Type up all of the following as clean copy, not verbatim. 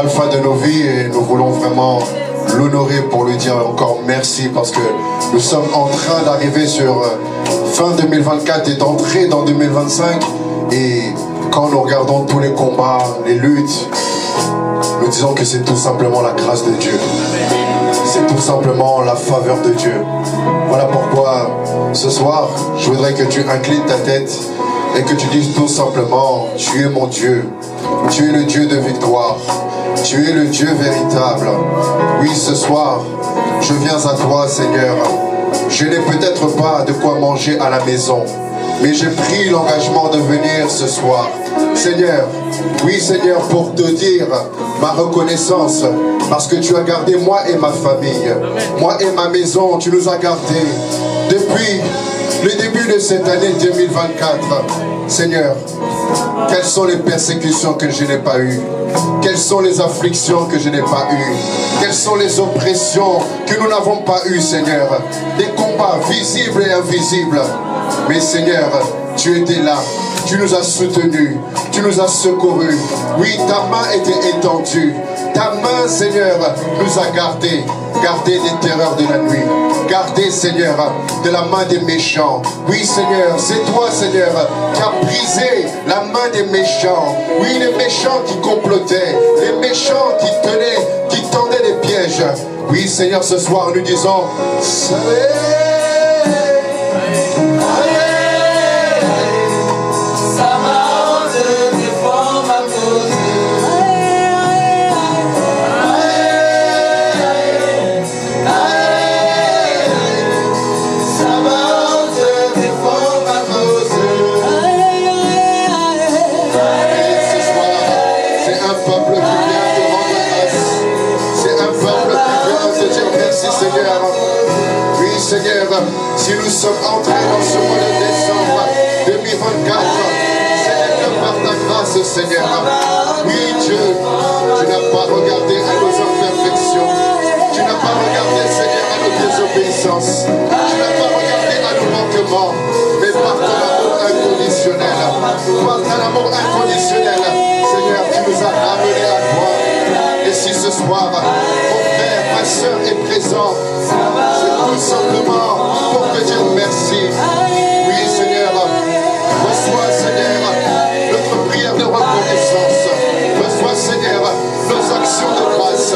l'alpha de nos vies et nous voulons vraiment l'honorer pour lui dire encore merci parce que nous sommes en train d'arriver sur fin 2024 et d'entrer dans 2025 et quand nous regardons tous les combats, les luttes, nous disons que c'est tout simplement la grâce de Dieu. C'est tout simplement la faveur de Dieu. Voilà pourquoi ce soir, je voudrais que tu inclines ta tête et que tu dises tout simplement, tu es mon Dieu. Tu es le Dieu de victoire. Tu es le Dieu véritable. Oui, ce soir, je viens à toi, Seigneur. Je n'ai peut-être pas de quoi manger à la maison, mais j'ai pris l'engagement de venir ce soir. Seigneur, oui Seigneur, pour te dire ma reconnaissance, parce que tu as gardé moi et ma famille, moi et ma maison, tu nous as gardés depuis le début de cette année 2024. Seigneur, quelles sont les persécutions que je n'ai pas eues? Quelles sont les afflictions que je n'ai pas eues? Quelles sont les oppressions que nous n'avons pas eues, Seigneur? Des combats visibles et invisibles. Mais Seigneur, tu étais là. Tu nous as soutenus. Tu nous as secourus. Oui, ta main était étendue. Ta main, Seigneur, nous a gardés. Gardés des terreurs de la nuit. Gardés, Seigneur, de la main des méchants. Oui, Seigneur, c'est toi, Seigneur, qui as brisé la main des méchants. Oui, les méchants qui complotaient. Les méchants qui tenaient, qui tendaient des pièges. Oui, Seigneur, ce soir, nous disons, salut. Seigneur, si nous sommes entrés dans ce mois de décembre 2024, c'est que par ta grâce, Seigneur. Oui, Dieu, tu n'as pas regardé à nos imperfections. Tu n'as pas regardé, Seigneur, à nos désobéissances. Tu n'as pas regardé à nos manquements. Mais par ton amour inconditionnel, par ton amour inconditionnel, Seigneur, tu nous as ramenés à toi. Et si ce soir, mon frère, ma soeur est présent, c'est tout simplement pour te dire merci. Oui, Seigneur, reçois, Seigneur, notre prière de reconnaissance. Reçois, Seigneur, nos actions de grâce.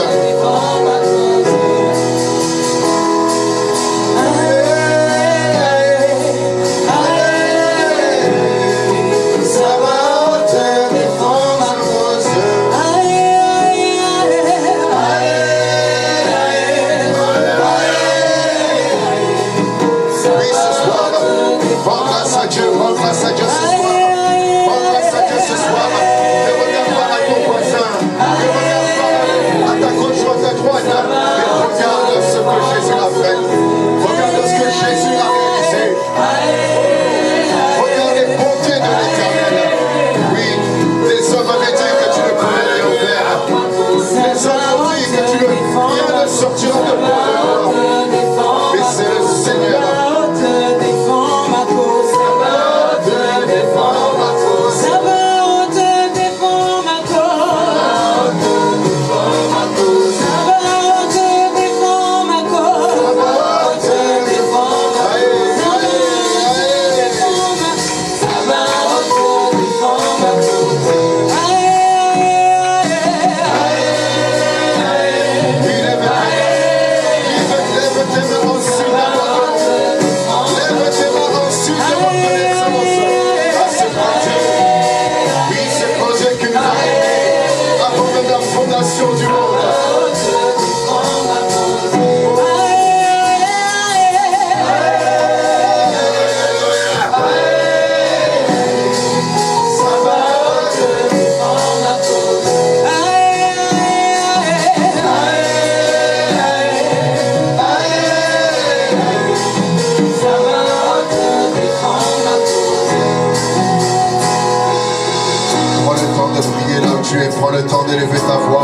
temps d'élever ta voix.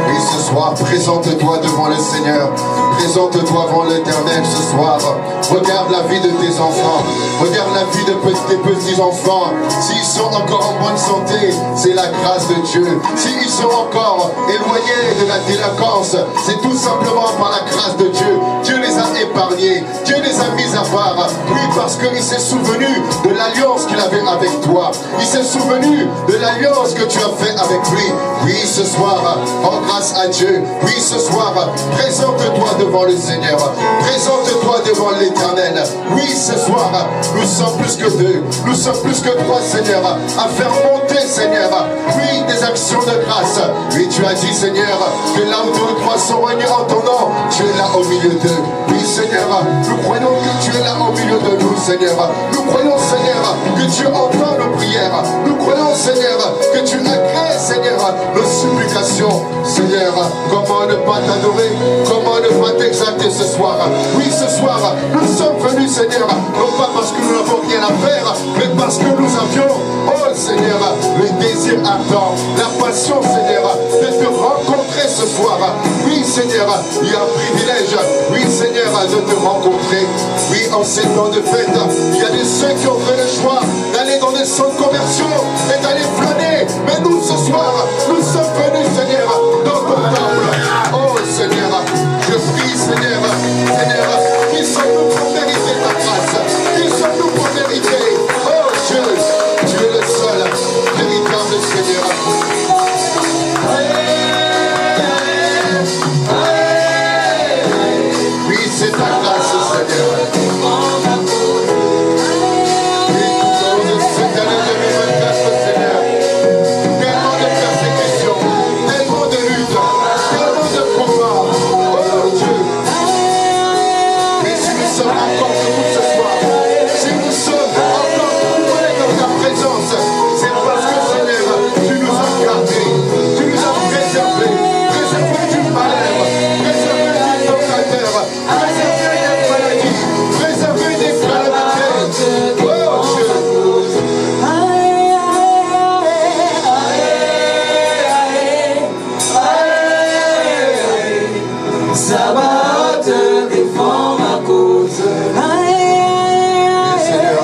Oui, ce soir, présente-toi devant le Seigneur. Présente-toi devant l'Éternel ce soir. Regarde la vie de tes enfants. Regarde la vie de tes petits-enfants. S'ils sont encore en bonne santé, c'est la grâce de Dieu. S'ils sont encore éloignés de la délinquance, c'est tout simplement par la grâce de Dieu. Dieu les a épargnés. Dieu les a mis à part. Oui, parce qu'il s'est souvenu de l'alliance qu'il avait avec toi. Il s'est souvenu de l'alliance que tu as fait avec lui. Oui, ce soir, en grâce à Dieu. Oui, ce soir, présente-toi devant le Seigneur. Présente-toi devant l'Éternel. Oui, ce soir, nous sommes plus que deux. Nous sommes plus que trois, Seigneur, à faire monter, Seigneur, oui, des actions de grâce. Oui, tu as dit, Seigneur, que là où deux ou trois sont réunis en ton nom, tu es là au milieu d'eux. Oui, Seigneur, nous croyons que tu es là au milieu de nous, Seigneur. Nous croyons, Seigneur, que tu entends nos prières. Nous croyons, Seigneur, que tu agrées, Seigneur, nos supplications. Seigneur, comment ne pas t'adorer? Comment ne pas t'exalter ce soir? Oui, ce soir, nous sommes venus, Seigneur, non pas parce que nous n'avons rien à faire, mais parce que nous avions, oh Seigneur, le désir ardent, la passion, Seigneur, de te rencontrer ce soir. Oui, Seigneur, il y a un privilège, oui, Seigneur, de te rencontrer. Oui, en ces temps de fête, il y a des ceux qui ont fait le choix d'aller dans des centres commerciaux et d'aller flâner. Mais nous, ce soir, nous sommes venus, Seigneur, dans ton temple. Oh Seigneur, je prie, Seigneur, Seigneur, qui sommes-nous pour mériter ta grâce? Qui sommes-nous pour mériter? Oh Dieu, tu es le seul véritable Seigneur. Oui, c'est ta grâce, Seigneur. Oui, tout au long de cette année 2024, Seigneur, tellement de persécutions, tellement de luttes, tellement de combats. Oh Dieu. Mais si nous sommes encore debout ce soir, si nous sommes encore trouvés dans ta présence, c'est parce que, Seigneur, tu nous as gardés, tu nous as préservés du malheur, préservés du tentateur, préservés des maladies, préservés des calamités. Oh Dieu. Ça va te défendre ma cause. Seigneur,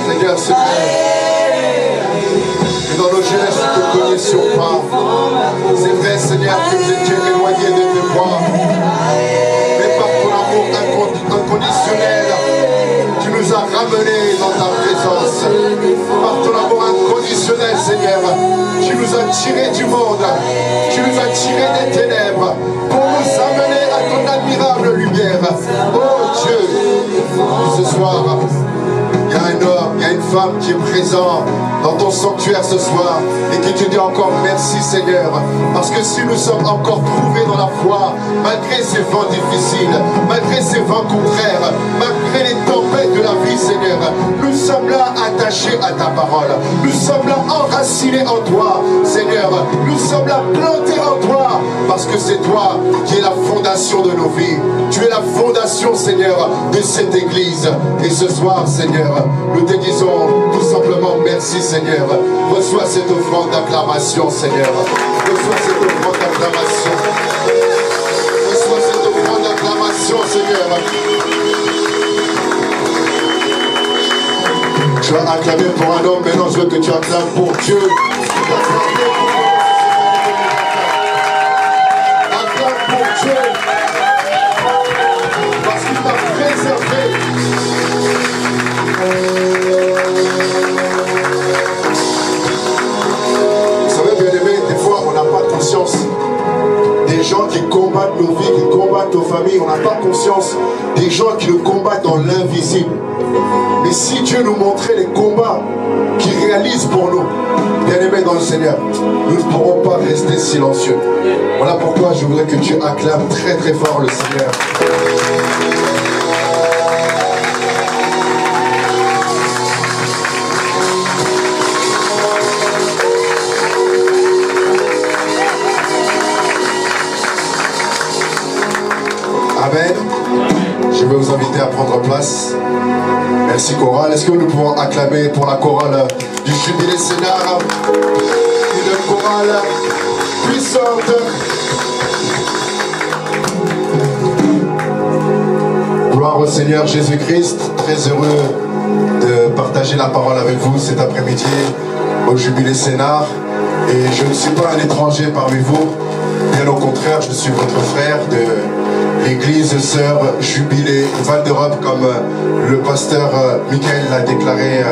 Seigneur, c'est vrai. Et dans nos jeunesse, nous ne te connaissions pas. C'est vrai, Seigneur, que nous étions éloignés de tes voies. Mais par ton amour inconditionnel, tu nous as ramenés dans ta présence. Par ton amour inconditionnel, Seigneur, tu nous as tirés du monde. Tu nous as tirés des ténèbres pour nous amener à ton admirable lumière. Oh Dieu, ce soir, il y a un homme, il y a une femme qui est présent dans ton sanctuaire ce soir et qui te dit encore merci Seigneur, parce que si nous sommes encore trouvés dans la foi, malgré ces vents difficiles, malgré ces vents contraires, malgré les tempêtes de la vie, Seigneur, nous sommes là attachés à ta parole, nous sommes là enracinés en toi, Seigneur, nous sommes là plantés en toi, parce que c'est toi qui es la fondation de nos vies, tu es la fondation, Seigneur, de cette église. Et ce soir, Seigneur, nous te disons tout simplement merci, Seigneur. Reçois cette offrande d'acclamation, Seigneur. Reçois cette offrande d'acclamation. Reçois cette offrande d'acclamation, Seigneur. Tu as acclamé pour un homme, maintenant je veux que tu acclames pour Dieu. Acclame pour Dieu. Parce qu'il t'a préservé. Vous savez, bien aimé, des fois on n'a pas conscience des gens qui combattent nos vies, qui combattent nos familles. On n'a pas conscience des gens qui nous combattent dans l'invisible. Mais si Dieu nous montrait les combats qu'il réalise pour nous, bien aimés dans le Seigneur, nous ne pourrons pas rester silencieux. Voilà pourquoi je voudrais que tu acclames très très fort le Seigneur. Amen. Je vais vous inviter à prendre place. Merci chorale. Est-ce que nous pouvons acclamer pour la chorale du Jubilé Sénat? générale, puissante. Gloire au Seigneur Jésus-Christ, très heureux de partager la parole avec vous cet après-midi au Jubilé Sénart. Et je ne suis pas un étranger parmi vous, bien au contraire, je suis votre frère de l'église Sœur Jubilé Val d'Europe, comme le pasteur Michael l'a déclaré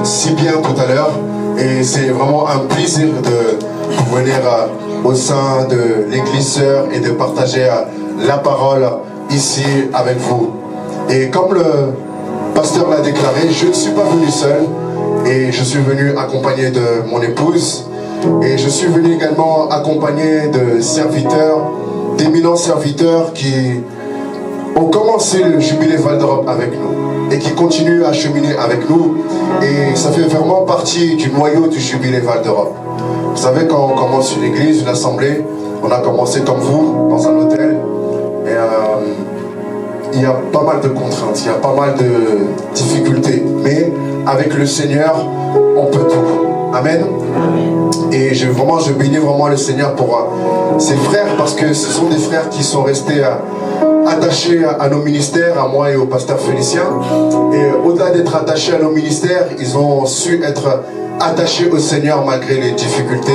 si bien tout à l'heure. Et c'est vraiment un plaisir de venir au sein de l'église Sœur et de partager la parole ici avec vous. Et comme le pasteur l'a déclaré, je ne suis pas venu seul et je suis venu accompagné de mon épouse et je suis venu également accompagné de serviteurs, d'éminents serviteurs qui ont commencé le Jubilé Val d'Europe avec nous et qui continuent à cheminer avec nous, et ça fait vraiment partie du noyau du Jubilé Val d'Europe. Vous savez, quand on commence une église, une assemblée, on a commencé comme vous, dans un hôtel, et il y a pas mal de contraintes, il y a pas mal de difficultés, mais avec le Seigneur, on peut tout. Amen. Et je bénis vraiment le Seigneur pour ses frères, parce que ce sont des frères qui sont restés attachés à nos ministères, à moi et au pasteur Félicien. Et au-delà d'être attachés à nos ministères, ils ont su être attachés au Seigneur malgré les difficultés,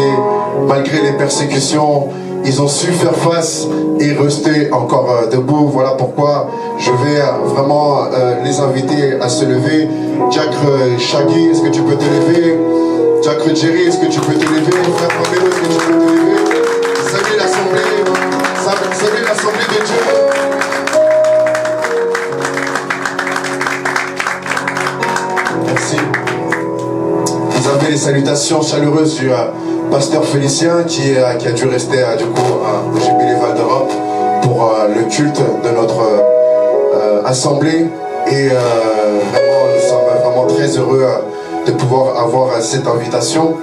malgré les persécutions. Ils ont su faire face et rester encore debout. Voilà pourquoi je vais vraiment les inviter à se lever. Jack Shaggy, est-ce que tu peux te lever? Jack Jerry, est-ce que tu peux te lever? Frère Pamelo, est-ce que tu peux te lever? Salut l'assemblée de Dieu. Merci. Vous avez les salutations chaleureuses du pasteur Félicien qui a dû rester du coup au Jubilé Val d'Europe pour le culte de notre assemblée. Et vraiment, nous sommes vraiment très heureux de pouvoir avoir cette invitation.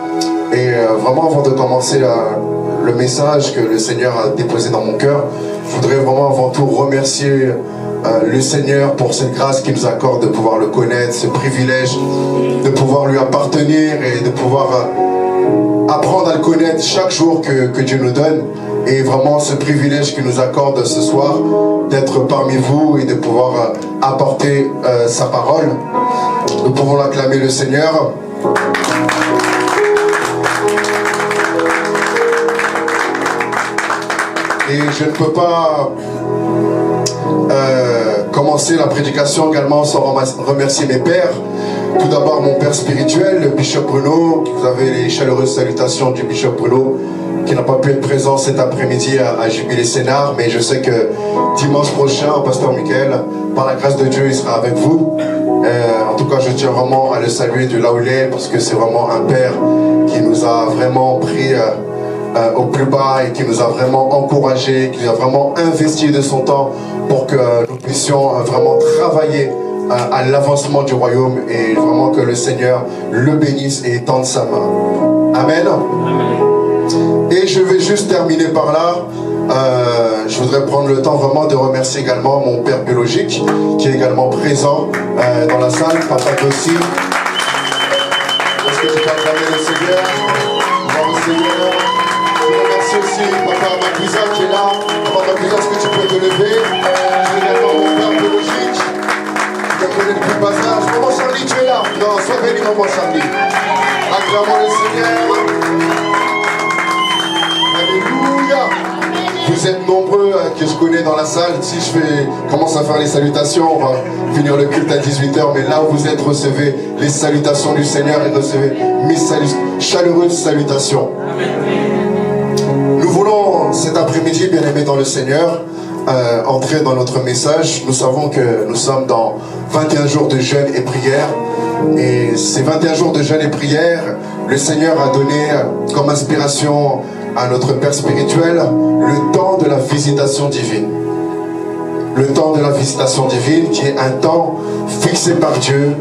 Et vraiment, avant de commencer le message que le Seigneur a déposé dans mon cœur, je voudrais vraiment avant tout remercier le Seigneur pour cette grâce qu'il nous accorde de pouvoir le connaître, ce privilège de pouvoir lui appartenir et de pouvoir apprendre à le connaître chaque jour que Dieu nous donne. Et vraiment ce privilège qu'il nous accorde ce soir d'être parmi vous et de pouvoir apporter sa parole. Nous pouvons l'acclamer le Seigneur. Et je ne peux pas commencer la prédication également sans remercier mes pères. Tout d'abord mon père spirituel, le Bishop Bruno. Vous avez les chaleureuses salutations du Bishop Bruno, qui n'a pas pu être présent cet après-midi à Jubilé Sénart, mais je sais que dimanche prochain, pasteur Michael, par la grâce de Dieu, il sera avec vous. En tout cas, je tiens vraiment à le saluer de là où il est, parce que c'est vraiment un père qui nous a vraiment pris au plus bas et qui nous a vraiment encouragés, qui nous a vraiment investi de son temps pour que nous puissions vraiment travailler à l'avancement du royaume, et vraiment que le Seigneur le bénisse et étende sa main. Amen. Amen. Et je vais juste terminer par là. Je voudrais prendre le temps vraiment de remercier également mon père biologique qui est également présent dans la salle, Papa Dossi. Est-ce que tu peux acclamer le Seigneur? Gloire au Seigneur. Je remercie aussi Papa Maguisa qui est là. Papa Maguisa, est-ce que tu peux te lever? J'ai également mon père biologique qui a connu depuis le bas âge. Maman Charlie, tu es là? Non, sois béni, Maman Charlie. Acclamons le Seigneur. Alléluia. Vous êtes nombreux que je connais dans la salle. Si je commence à faire les salutations, on va finir le culte à 18h. Mais là où vous êtes, recevez les salutations du Seigneur et recevez mes chaleureuses salutations. Nous voulons cet après-midi, bien aimés dans le Seigneur, entrer dans notre message. Nous savons que nous sommes dans 21 jours de jeûne et prière. Et ces 21 jours de jeûne et prière, le Seigneur a donné comme inspiration à notre Père spirituel le temps de la visitation divine. Le temps de la visitation divine qui est un temps fixé par Dieu,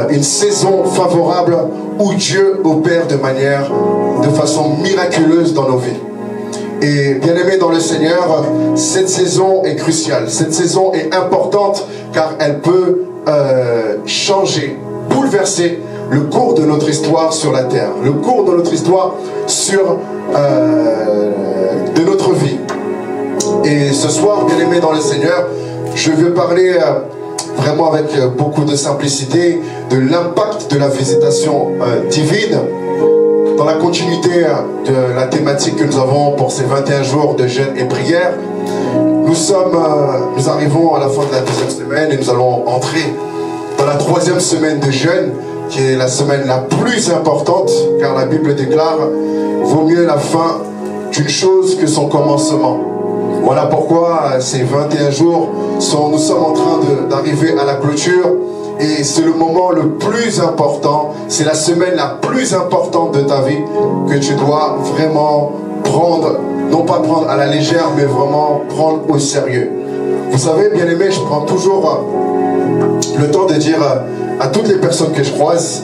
une saison favorable où Dieu opère de façon miraculeuse dans nos vies. Et bien aimé dans le Seigneur, cette saison est cruciale, cette saison est importante car elle peut changer, bouleverser le cours de notre histoire sur la terre, le cours de notre histoire de notre vie. Et ce soir, bien aimé dans le Seigneur, je veux parler vraiment avec beaucoup de simplicité de l'impact de la visitation divine dans la continuité de la thématique que nous avons pour ces 21 jours de jeûne et prière. Nous arrivons à la fin de la deuxième semaine et nous allons entrer dans la troisième semaine de jeûne, qui est la semaine la plus importante, car la Bible déclare « Vaut mieux la fin d'une chose que son commencement ». Voilà pourquoi ces 21 jours, nous sommes en train d'arriver à la clôture, et c'est le moment le plus important, c'est la semaine la plus importante de ta vie que tu dois vraiment prendre, non pas prendre à la légère, mais vraiment prendre au sérieux. Vous savez, bien aimé, je prends toujours le temps de dire à toutes les personnes que je croise,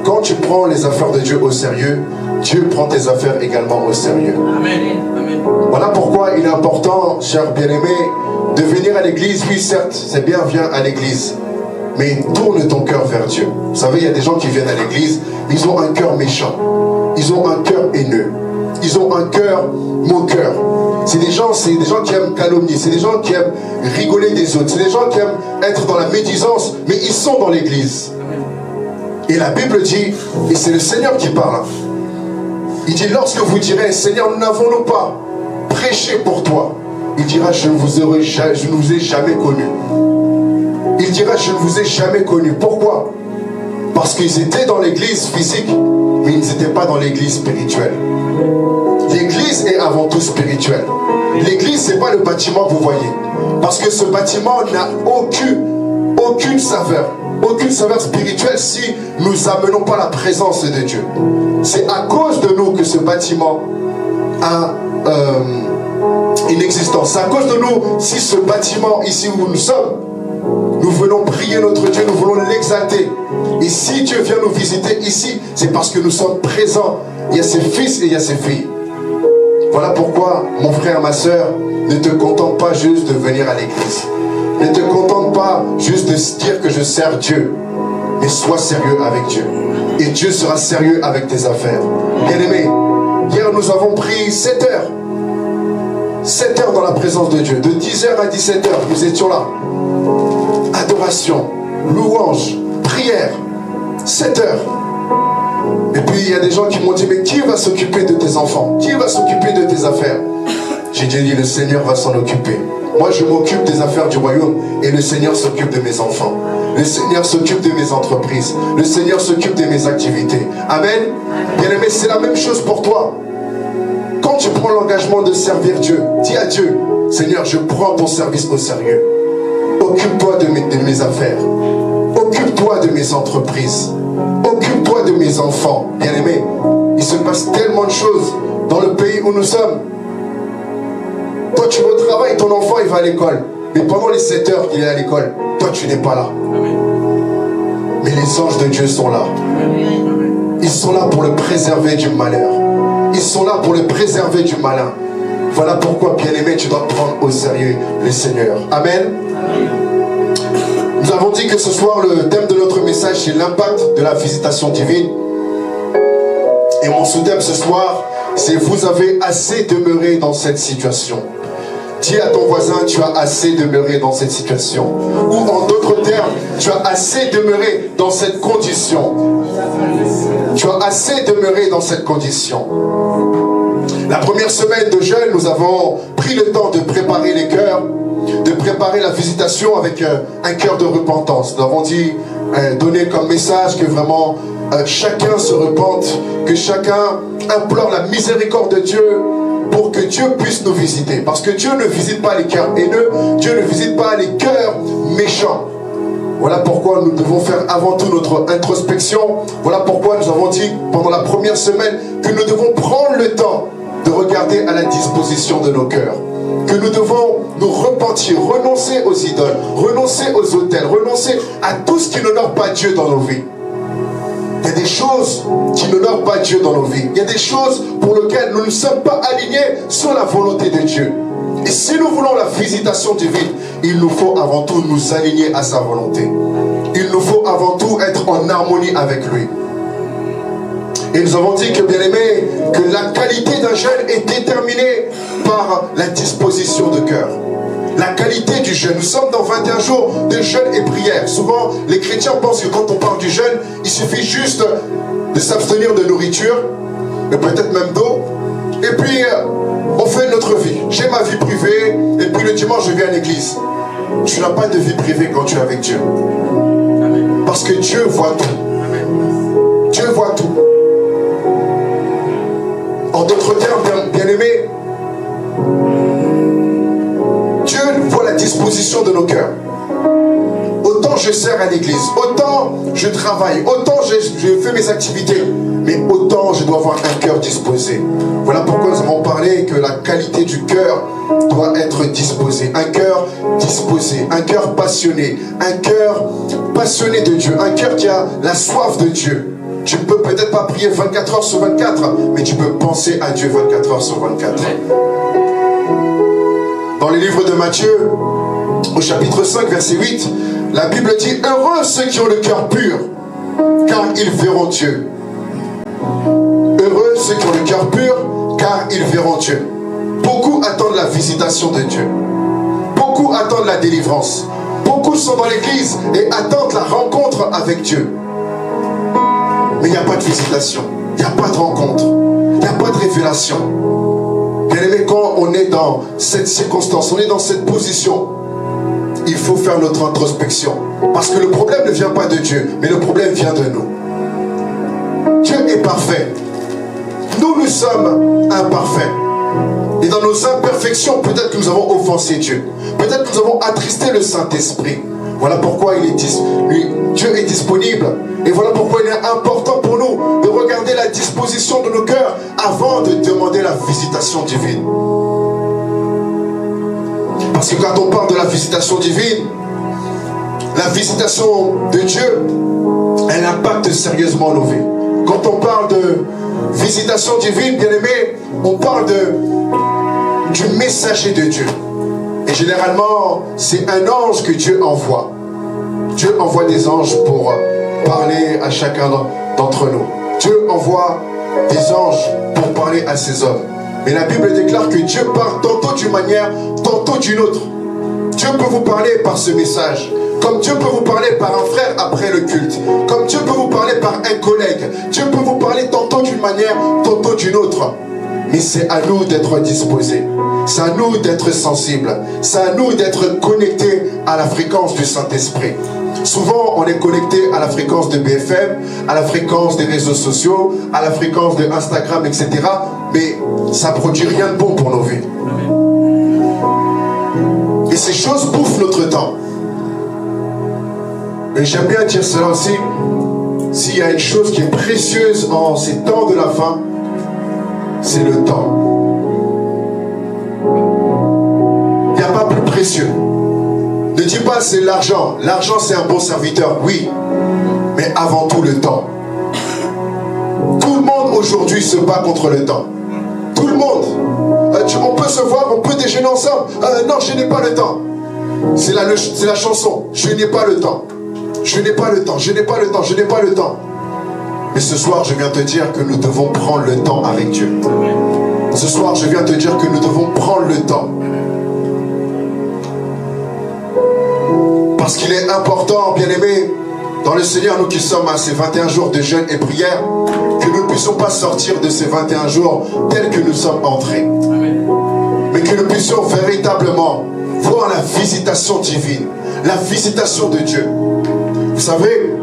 quand tu prends les affaires de Dieu au sérieux, Dieu prend tes affaires également au sérieux. Amen. Amen. Voilà pourquoi il est important, cher bien-aimé, de venir à l'église. Oui, certes, c'est bien, viens à l'église, mais tourne ton cœur vers Dieu. Vous savez, il y a des gens qui viennent à l'église, ils ont un cœur méchant, ils ont un cœur haineux, ils ont un cœur moqueur. C'est des gens qui aiment calomnier, c'est des gens qui aiment rigoler des autres, c'est des gens qui aiment être dans la médisance, mais ils sont dans l'église. Et la Bible dit, et c'est le Seigneur qui parle, il dit, lorsque vous direz, Seigneur, nous n'avons-nous pas prêché pour toi, il dira, je ne vous ai jamais connu. Il dira, je ne vous ai jamais connu. Pourquoi? Parce qu'ils étaient dans l'église physique, mais ils n'étaient pas dans l'église spirituelle. L'église est avant tout spirituelle. L'église, ce n'est pas le bâtiment que vous voyez. Parce que ce bâtiment n'a aucune saveur. Aucune saveur spirituelle si nous n'amenons pas la présence de Dieu. C'est à cause de nous que ce bâtiment a une existence. C'est à cause de nous si ce bâtiment ici où nous sommes, nous voulons prier notre Dieu, nous voulons l'exalter. Et si Dieu vient nous visiter ici, c'est parce que nous sommes présents. Il y a ses fils et il y a ses filles. Voilà pourquoi, mon frère, ma soeur, ne te contente pas juste de venir à l'église. Ne te contente pas juste de dire que je sers Dieu, mais sois sérieux avec Dieu. Et Dieu sera sérieux avec tes affaires. Bien-aimés, hier nous avons pris 7 heures. 7 heures dans la présence de Dieu. De 10h à 17h, nous étions là. Adoration, louange, prière. 7 heures. Et puis il y a des gens qui m'ont dit, mais qui va s'occuper de tes enfants? Qui va s'occuper de tes affaires? J'ai dit, le Seigneur va s'en occuper. Moi, je m'occupe des affaires du royaume et le Seigneur s'occupe de mes enfants. Le Seigneur s'occupe de mes entreprises. Le Seigneur s'occupe de mes activités. Amen. Bien-aimé, c'est la même chose pour toi. Quand tu prends l'engagement de servir Dieu, dis à Dieu, Seigneur, je prends ton service au sérieux. Occupe-toi de mes affaires. Occupe-toi de mes entreprises. Occupe-toi de mes enfants. Bien-aimé, il se passe tellement de choses dans le pays où nous sommes. Toi, tu vas au travail, ton enfant, il va à l'école. Mais pendant les 7 heures qu'il est à l'école, toi, tu n'es pas là. Mais les anges de Dieu sont là. Ils sont là pour le préserver du malheur. Ils sont là pour le préserver du malin. Voilà pourquoi, bien-aimé, tu dois prendre au sérieux le Seigneur. Amen. Nous avons dit que ce soir, le thème de notre message, c'est l'impact de la visitation divine. Et mon sous-thème ce soir, c'est « Vous avez assez demeuré dans cette situation ». Dis à ton voisin, tu as assez demeuré dans cette situation. Ou en d'autres termes, tu as assez demeuré dans cette condition. Tu as assez demeuré dans cette condition. La première semaine de jeûne, nous avons pris le temps de préparer les cœurs, de préparer la visitation avec un cœur de repentance. Nous avons dit, donner comme message que vraiment chacun se repente, que chacun implore la miséricorde de Dieu pour que Dieu puisse nous visiter. Parce que Dieu ne visite pas les cœurs haineux, Dieu ne visite pas les cœurs méchants. Voilà pourquoi nous devons faire avant tout notre introspection. Voilà pourquoi nous avons dit pendant la première semaine que nous devons prendre le temps de regarder à la disposition de nos cœurs. Que nous devons nous repentir, renoncer aux idoles, renoncer aux autels, renoncer à tout ce qui n'honore pas Dieu dans nos vies. Il y a des choses qui n'honorent pas Dieu dans nos vies. Il y a des choses pour lesquelles nous ne sommes pas alignés sur la volonté de Dieu. Et si nous voulons la visitation divine, il nous faut avant tout nous aligner à sa volonté. Il nous faut avant tout être en harmonie avec lui. Et nous avons dit que, bien aimé, que la qualité d'un jeûne est déterminée par la disposition de cœur. La qualité du jeûne. Nous sommes dans 21 jours de jeûne et prière. Souvent, les chrétiens pensent que quand on parle du jeûne, il suffit juste de s'abstenir de nourriture, et peut-être même d'eau, et puis on fait notre vie. J'ai ma vie privée, et puis le dimanche, je viens à l'église. Tu n'as pas de vie privée quand tu es avec Dieu. Parce que Dieu voit tout. Dieu voit tout. En d'autres termes, bien-aimés, Dieu voit la disposition de nos cœurs. Autant je sers à l'église, autant je travaille, autant je fais mes activités, mais autant je dois avoir un cœur disposé. Voilà pourquoi nous avons parlé que la qualité du cœur doit être disposée. Un cœur disposé, un cœur passionné de Dieu, un cœur qui a la soif de Dieu. Tu ne peux peut-être pas prier 24 heures sur 24, mais tu peux penser à Dieu 24 heures sur 24. Dans les livres de Matthieu, au chapitre 5, verset 8, la Bible dit « Heureux ceux qui ont le cœur pur, car ils verront Dieu. » Heureux ceux qui ont le cœur pur, car ils verront Dieu. Beaucoup attendent la visitation de Dieu. Beaucoup attendent la délivrance. Beaucoup sont dans l'église et attendent la rencontre avec Dieu. Mais il n'y a pas de visitation, il n'y a pas de rencontre, il n'y a pas de révélation. Bien aimé, quand on est dans cette circonstance, on est dans cette position, il faut faire notre introspection. Parce que le problème ne vient pas de Dieu, mais le problème vient de nous. Dieu est parfait. Nous sommes imparfaits. Et dans nos imperfections, peut-être que nous avons offensé Dieu. Peut-être que nous avons attristé le Saint-Esprit. Voilà pourquoi Dieu est disponible. Et voilà pourquoi il est important pour nous de regarder la disposition de nos cœurs avant de demander la visitation divine. Parce que quand on parle de la visitation divine, la visitation de Dieu, elle impacte sérieusement nos vies. Quand on parle de visitation divine, bien aimé, on parle du messager de Dieu. Et généralement, c'est un ange que Dieu envoie. Dieu envoie des anges pour parler à chacun d'entre nous. Dieu envoie des anges pour parler à ses hommes. Mais la Bible déclare que Dieu parle tantôt d'une manière, tantôt d'une autre. Dieu peut vous parler par ce message. Comme Dieu peut vous parler par un frère après le culte. Comme Dieu peut vous parler par un collègue. Dieu peut vous parler tantôt d'une manière, tantôt d'une autre. Mais c'est à nous d'être disposés. C'est à nous d'être sensibles. C'est à nous d'être connectés à la fréquence du Saint-Esprit. Souvent, on est connecté à la fréquence de BFM, à la fréquence des réseaux sociaux, à la fréquence de Instagram, etc. Mais ça ne produit rien de bon pour nos vies. Et ces choses bouffent notre temps. Et j'aime bien dire cela aussi. S'il y a une chose qui est précieuse en ces temps de la fin, c'est le temps. Il n'y a pas plus précieux. Ne dis pas c'est l'argent. L'argent c'est un bon serviteur, oui. Mais avant tout le temps. Tout le monde aujourd'hui se bat contre le temps. Tout le monde. On peut se voir, on peut déjeuner ensemble. Non, je n'ai pas le temps. C'est la chanson. Je n'ai pas le temps. Je n'ai pas le temps, je n'ai pas le temps, je n'ai pas le temps. Mais ce soir, je viens te dire que nous devons prendre le temps avec Dieu. Ce soir, je viens te dire que nous devons prendre le temps. Parce qu'il est important, bien-aimés, dans le Seigneur, nous qui sommes à ces 21 jours de jeûne et prière, que nous ne puissions pas sortir de ces 21 jours tels que nous sommes entrés. Mais que nous puissions véritablement voir la visitation divine, la visitation de Dieu. Vous savez,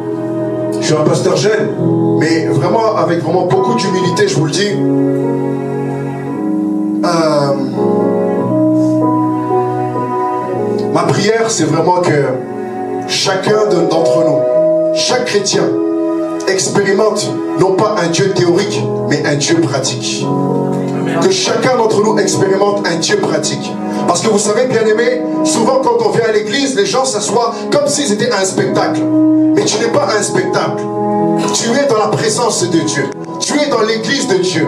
je suis un pasteur jeune, mais vraiment, avec vraiment beaucoup d'humilité, je vous le dis. Ma prière, c'est vraiment que chacun d'entre nous, chaque chrétien, expérimente non pas un Dieu théorique, mais un Dieu pratique. Que chacun d'entre nous expérimente un Dieu pratique. Parce que vous savez, bien aimé, souvent quand on vient à l'église, les gens s'assoient comme si c'était un spectacle. Mais tu n'es pas un spectacle. Tu es dans la présence de Dieu. Tu es dans l'église de Dieu.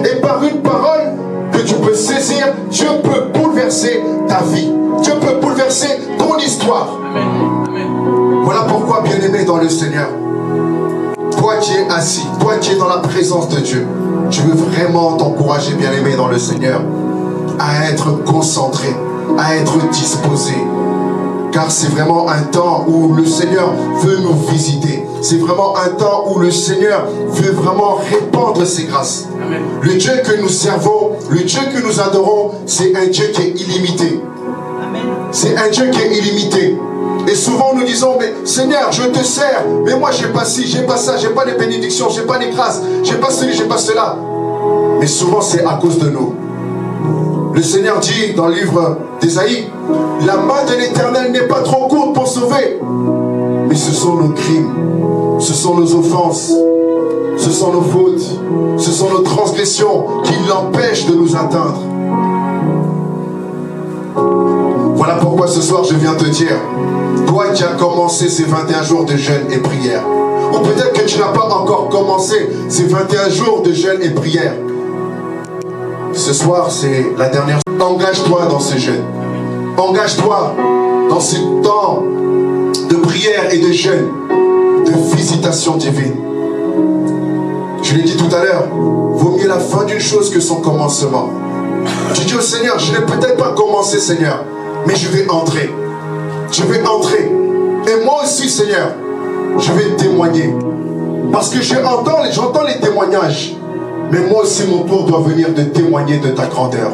Et par une parole que tu peux saisir, Dieu peut bouleverser ta vie. Dieu peut bouleverser ton histoire. Voilà pourquoi, bien aimé dans le Seigneur, toi qui es assis, toi qui es dans la présence de Dieu, je veux vraiment t'encourager, bien-aimé dans le Seigneur, à être concentré, à être disposé. Car c'est vraiment un temps où le Seigneur veut nous visiter. C'est vraiment un temps où le Seigneur veut vraiment répandre ses grâces. Amen. Le Dieu que nous servons, le Dieu que nous adorons, c'est un Dieu qui est illimité. C'est un Dieu qui est illimité. Et souvent nous disons, mais Seigneur, je te sers, mais moi j'ai pas ci, j'ai pas ça, j'ai pas les bénédictions, j'ai pas les grâces, j'ai pas ceci, j'ai pas cela. Mais souvent c'est à cause de nous. Le Seigneur dit dans le livre d'Ésaïe, la main de l'Éternel n'est pas trop courte pour sauver, mais ce sont nos crimes, ce sont nos offenses, ce sont nos fautes, ce sont nos transgressions qui l'empêchent de nous atteindre. Voilà pourquoi ce soir je viens te dire, toi qui as commencé ces 21 jours de jeûne et prière, ou peut-être que tu n'as pas encore commencé ces 21 jours de jeûne et prière, ce soir c'est la dernière. Engage-toi dans ce jeûne, engage-toi dans ce temps de prière et de jeûne, de visitation divine. Je l'ai dit tout à l'heure, vaut mieux la fin d'une chose que son commencement. Tu dis au Seigneur, je n'ai peut-être pas commencé, Seigneur, mais je vais entrer. Je vais entrer. Et moi aussi, Seigneur, je vais témoigner. Parce que j'entends les témoignages. Mais moi aussi, mon tour doit venir de témoigner de ta grandeur.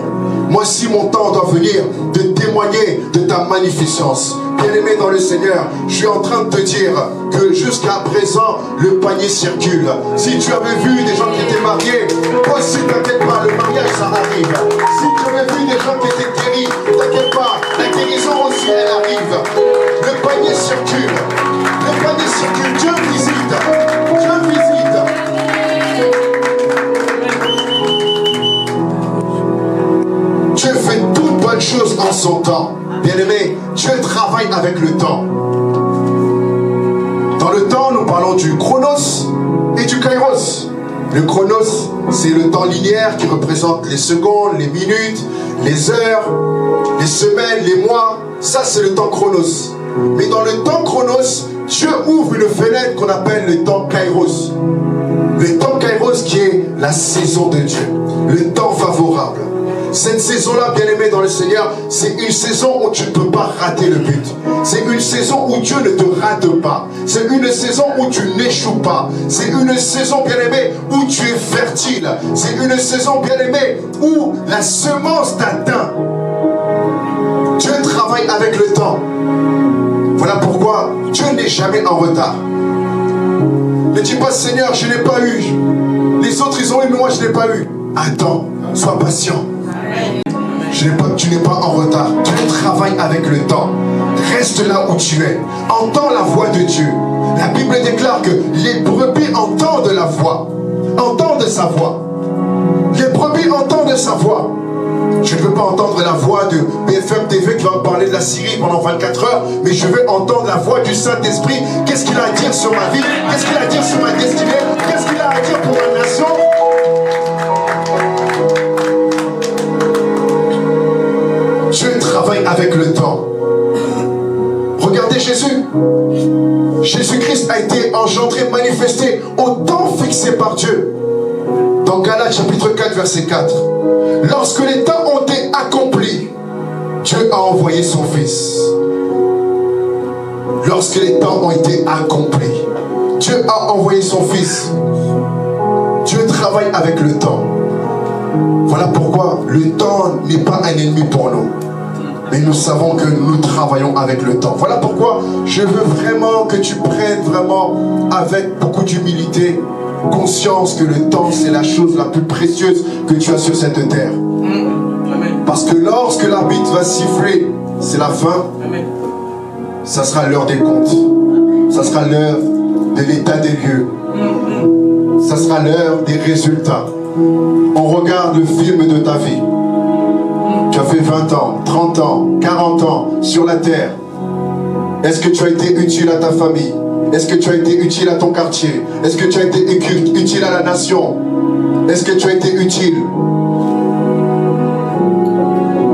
Moi aussi, mon temps doit venir de témoigner de ta magnificence. Bien-aimé dans le Seigneur, je suis en train de te dire que jusqu'à présent, le panier circule. Si tu avais vu des gens qui étaient mariés, toi aussi, t'inquiète pas, le mariage, ça arrive. Si tu avais vu des gens qui étaient guéris, t'inquiète pas, la guérison aussi, elle arrive. Le panier circule. Le panier circule. Dieu visite. Dieu visite. Dieu fait toute bonne chose en son temps. Bien-aimé, Dieu travaille avec le temps. Dans le temps, nous parlons du chronos et du kairos. Le chronos, c'est le temps linéaire qui représente les secondes, les minutes, les heures, les semaines, les mois. Ça, c'est le temps chronos. Mais dans le temps chronos, Dieu ouvre une fenêtre qu'on appelle le temps kairos. Le temps kairos qui est la saison de Dieu, le temps favorable. Cette saison-là, bien-aimé dans le Seigneur, c'est une saison où tu ne peux pas rater le but. C'est une saison où Dieu ne te rate pas. C'est une saison où tu n'échoues pas. C'est une saison, bien-aimé, où tu es fertile. C'est une saison, bien-aimé, où la semence t'atteint. Dieu travaille avec le temps. Voilà pourquoi Dieu n'est jamais en retard. Ne dis pas, Seigneur, je n'ai pas eu. Les autres, ils ont eu, mais moi, je n'ai pas eu. Attends, sois patient. Tu n'es pas en retard. Dieu travaille avec le temps. Reste là où tu es. Entends la voix de Dieu. La Bible déclare que les brebis entendent la voix. Entendent sa voix. Les brebis entendent sa voix. Je ne veux pas entendre la voix de BFM TV qui va me parler de la Syrie pendant 24 heures, mais je veux entendre la voix du Saint-Esprit. Qu'est-ce qu'il a à dire sur ma vie? Qu'est-ce qu'il a à dire sur ma destinée? Qu'est-ce qu'il a à dire pour ma nation? Dieu travaille avec le temps. Regardez Jésus. Jésus-Christ a été engendré, manifesté au temps fixé par Dieu. Dans Galates chapitre 4, verset 4. Lorsque les temps ont été accomplis, Dieu a envoyé son Fils. Lorsque les temps ont été accomplis, Dieu a envoyé son Fils. Dieu travaille avec le temps. Voilà pourquoi le temps n'est pas un ennemi pour nous. Mais nous savons que nous travaillons avec le temps. Voilà pourquoi je veux vraiment que tu prennes vraiment avec beaucoup d'humilité conscience que le temps c'est la chose la plus précieuse que tu as sur cette terre. Parce que lorsque l'arbitre va siffler, c'est la fin. Ça sera l'heure des comptes. Ça sera l'heure de l'état des lieux. Ça sera l'heure des résultats. On regarde le film de ta vie. Tu as fait 20 ans, 30 ans, 40 ans sur la terre. Est-ce que tu as été utile à ta famille? Est-ce que tu as été utile à ton quartier? Est-ce que tu as été utile à la nation? Est-ce que tu as été utile?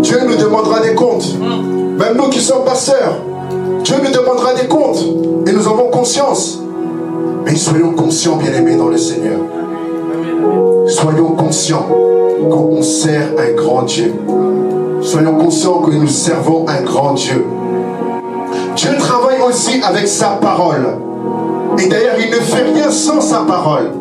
Dieu nous demandera des comptes. Même nous qui sommes pasteurs, Dieu nous demandera des comptes. Et nous avons conscience. Mais soyons conscients, bien-aimés dans le Seigneur. Soyons conscients qu'on sert un grand Dieu. Soyons conscients que nous servons un grand Dieu. Dieu travaille aussi avec sa parole. Et d'ailleurs, il ne fait rien sans sa parole.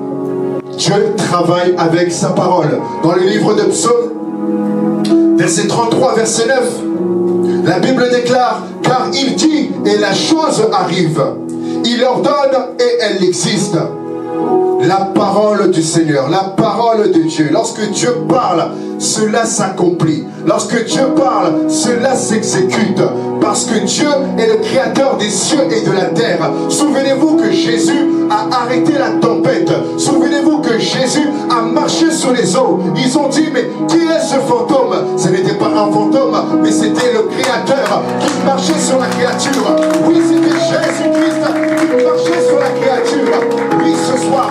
Dieu travaille avec sa parole. Dans le livre de Psaume, verset 33, verset 9, la Bible déclare, car il dit et la chose arrive. Il ordonne et elle existe. La parole du Seigneur, la parole de Dieu. Lorsque Dieu parle, cela s'accomplit. Lorsque Dieu parle, cela s'exécute. Parce que Dieu est le créateur des cieux et de la terre. Souvenez-vous que Jésus a arrêté la tempête. Souvenez-vous que Jésus a marché sur les eaux. Ils ont dit, mais qui est ce fantôme? Ce n'était pas un fantôme, mais c'était le créateur qui marchait sur la créature. Oui, c'était Jésus-Christ qui marchait sur la créature. Oui, ce soir,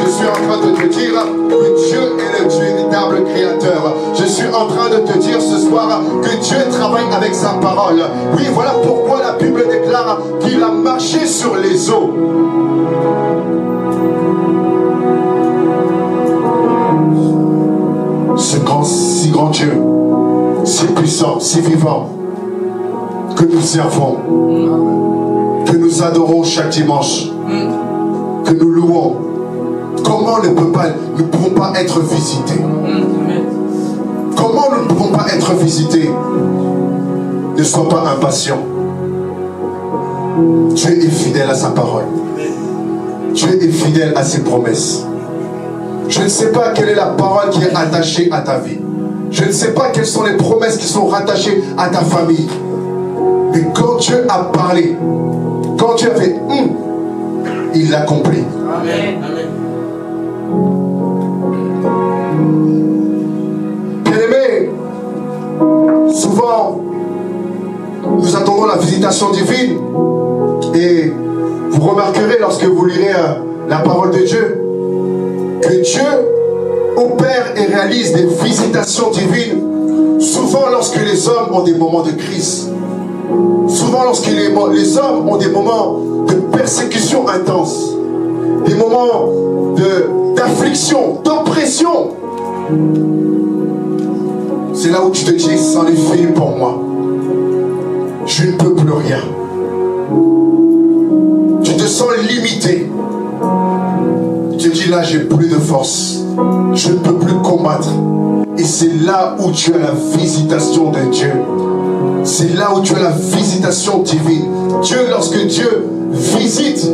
je suis en train de te dire que Dieu est le véritable créateur. Je suis en train de te dire ce soir que Dieu travaille avec sa parole. Oui, voilà pourquoi la Bible déclare qu'il a marché sur les eaux. Si grand Dieu, si puissant, si vivant, que nous servons, que nous adorons chaque dimanche, que nous louons, comment nous ne pouvons pas être visités? Comment nous ne pouvons pas être visités? Ne sois pas impatient. Dieu est fidèle à sa parole. Dieu est fidèle à ses promesses. Je ne sais pas quelle est la parole qui est attachée à ta vie. Je ne sais pas quelles sont les promesses qui sont rattachées à ta famille. Mais quand Dieu a parlé, quand Dieu a fait il l'accomplit. Amen. Bien-aimés, souvent nous attendons la visitation divine et vous remarquerez lorsque vous lirez la parole de Dieu que Dieu opère et réalise des visitations divines souvent lorsque les hommes ont des moments de crise, souvent lorsque les hommes ont des moments de persécution intense, des moments d'affliction, d'oppression. C'est là où tu te dis, c'en est fini pour moi. Je ne peux plus rien. Tu te sens limité. Tu te dis, là, j'ai plus de force. Je ne peux plus combattre. Et c'est là où tu as la visitation de Dieu. C'est là où tu as la visitation divine. Dieu, lorsque Dieu visite,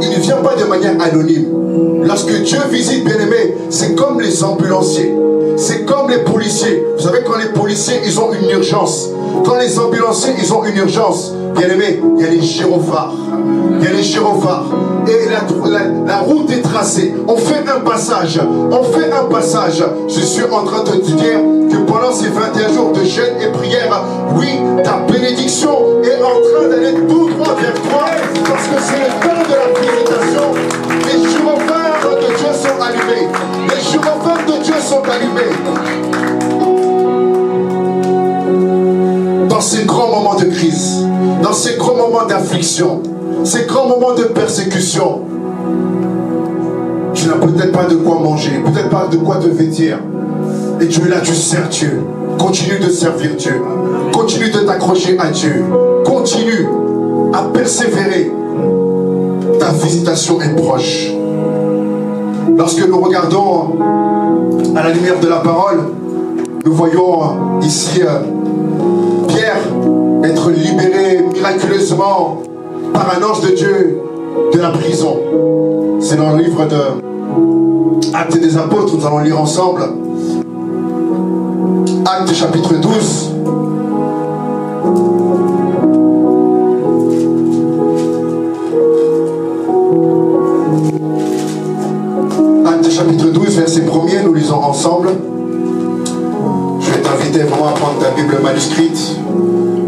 il ne vient pas de manière anonyme. Lorsque Dieu visite, bien-aimé, c'est comme les ambulanciers. C'est comme les policiers. Vous savez, quand les policiers, ils ont une urgence. Quand les ambulanciers, ils ont une urgence. Bien-aimé, il y a les gyrophares. Il y a les gyrophares. Et la route est tracée. On fait un passage. On fait un passage. Je suis en train de te dire que pendant ces 21 jours de jeûne et prière, oui, ta bénédiction est en train d'aller tout droit vers toi. Parce que c'est le temps de la visitation. Les gyrophares de Dieu sont allumés. Les gyrophares de Dieu sont allumés. Dans ces grands moments de crise, dans ces grands moments d'affliction, ces grands moments de persécution, tu n'as peut-être pas de quoi manger, peut-être pas de quoi te vêtir. Et tu es là, tu sers Dieu. Continue de servir Dieu. Continue de t'accrocher à Dieu. Continue à persévérer. Ta visitation est proche. Lorsque nous regardons à la lumière de la parole, nous voyons ici Pierre être libéré miraculeusement par un ange de Dieu de la prison. C'est dans le livre de Actes des Apôtres, nous allons lire ensemble. Actes chapitre 12. Actes chapitre 12, verset 1er, nous lisons ensemble. Je vais t'inviter vraiment à prendre ta Bible manuscrite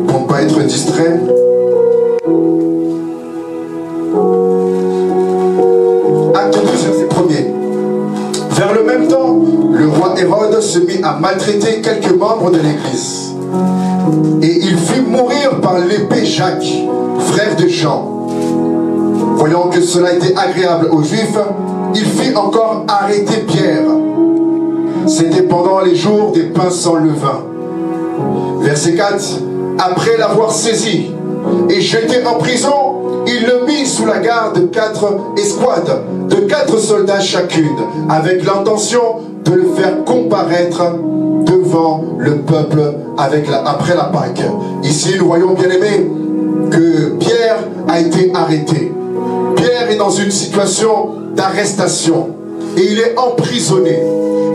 pour ne pas être distrait. Acte 12, verset 1er. Vers le même temps, le roi Hérode se mit à maltraiter quelques membres de l'Église. Et il fit mourir par l'épée Jacques, frère de Jean. Voyant que cela était agréable aux Juifs, il fit encore arrêter Pierre. C'était pendant les jours des pains sans levain. Verset 4. Après l'avoir saisi et jeté en prison, il le mit sous la garde de 4 escouades, de 4 soldats chacune, avec l'intention de le faire comparaître devant le peuple après la Pâque. Ici, nous voyons, bien aimés, que Pierre a été arrêté. Pierre est dans une situation d'arrestation et il est emprisonné.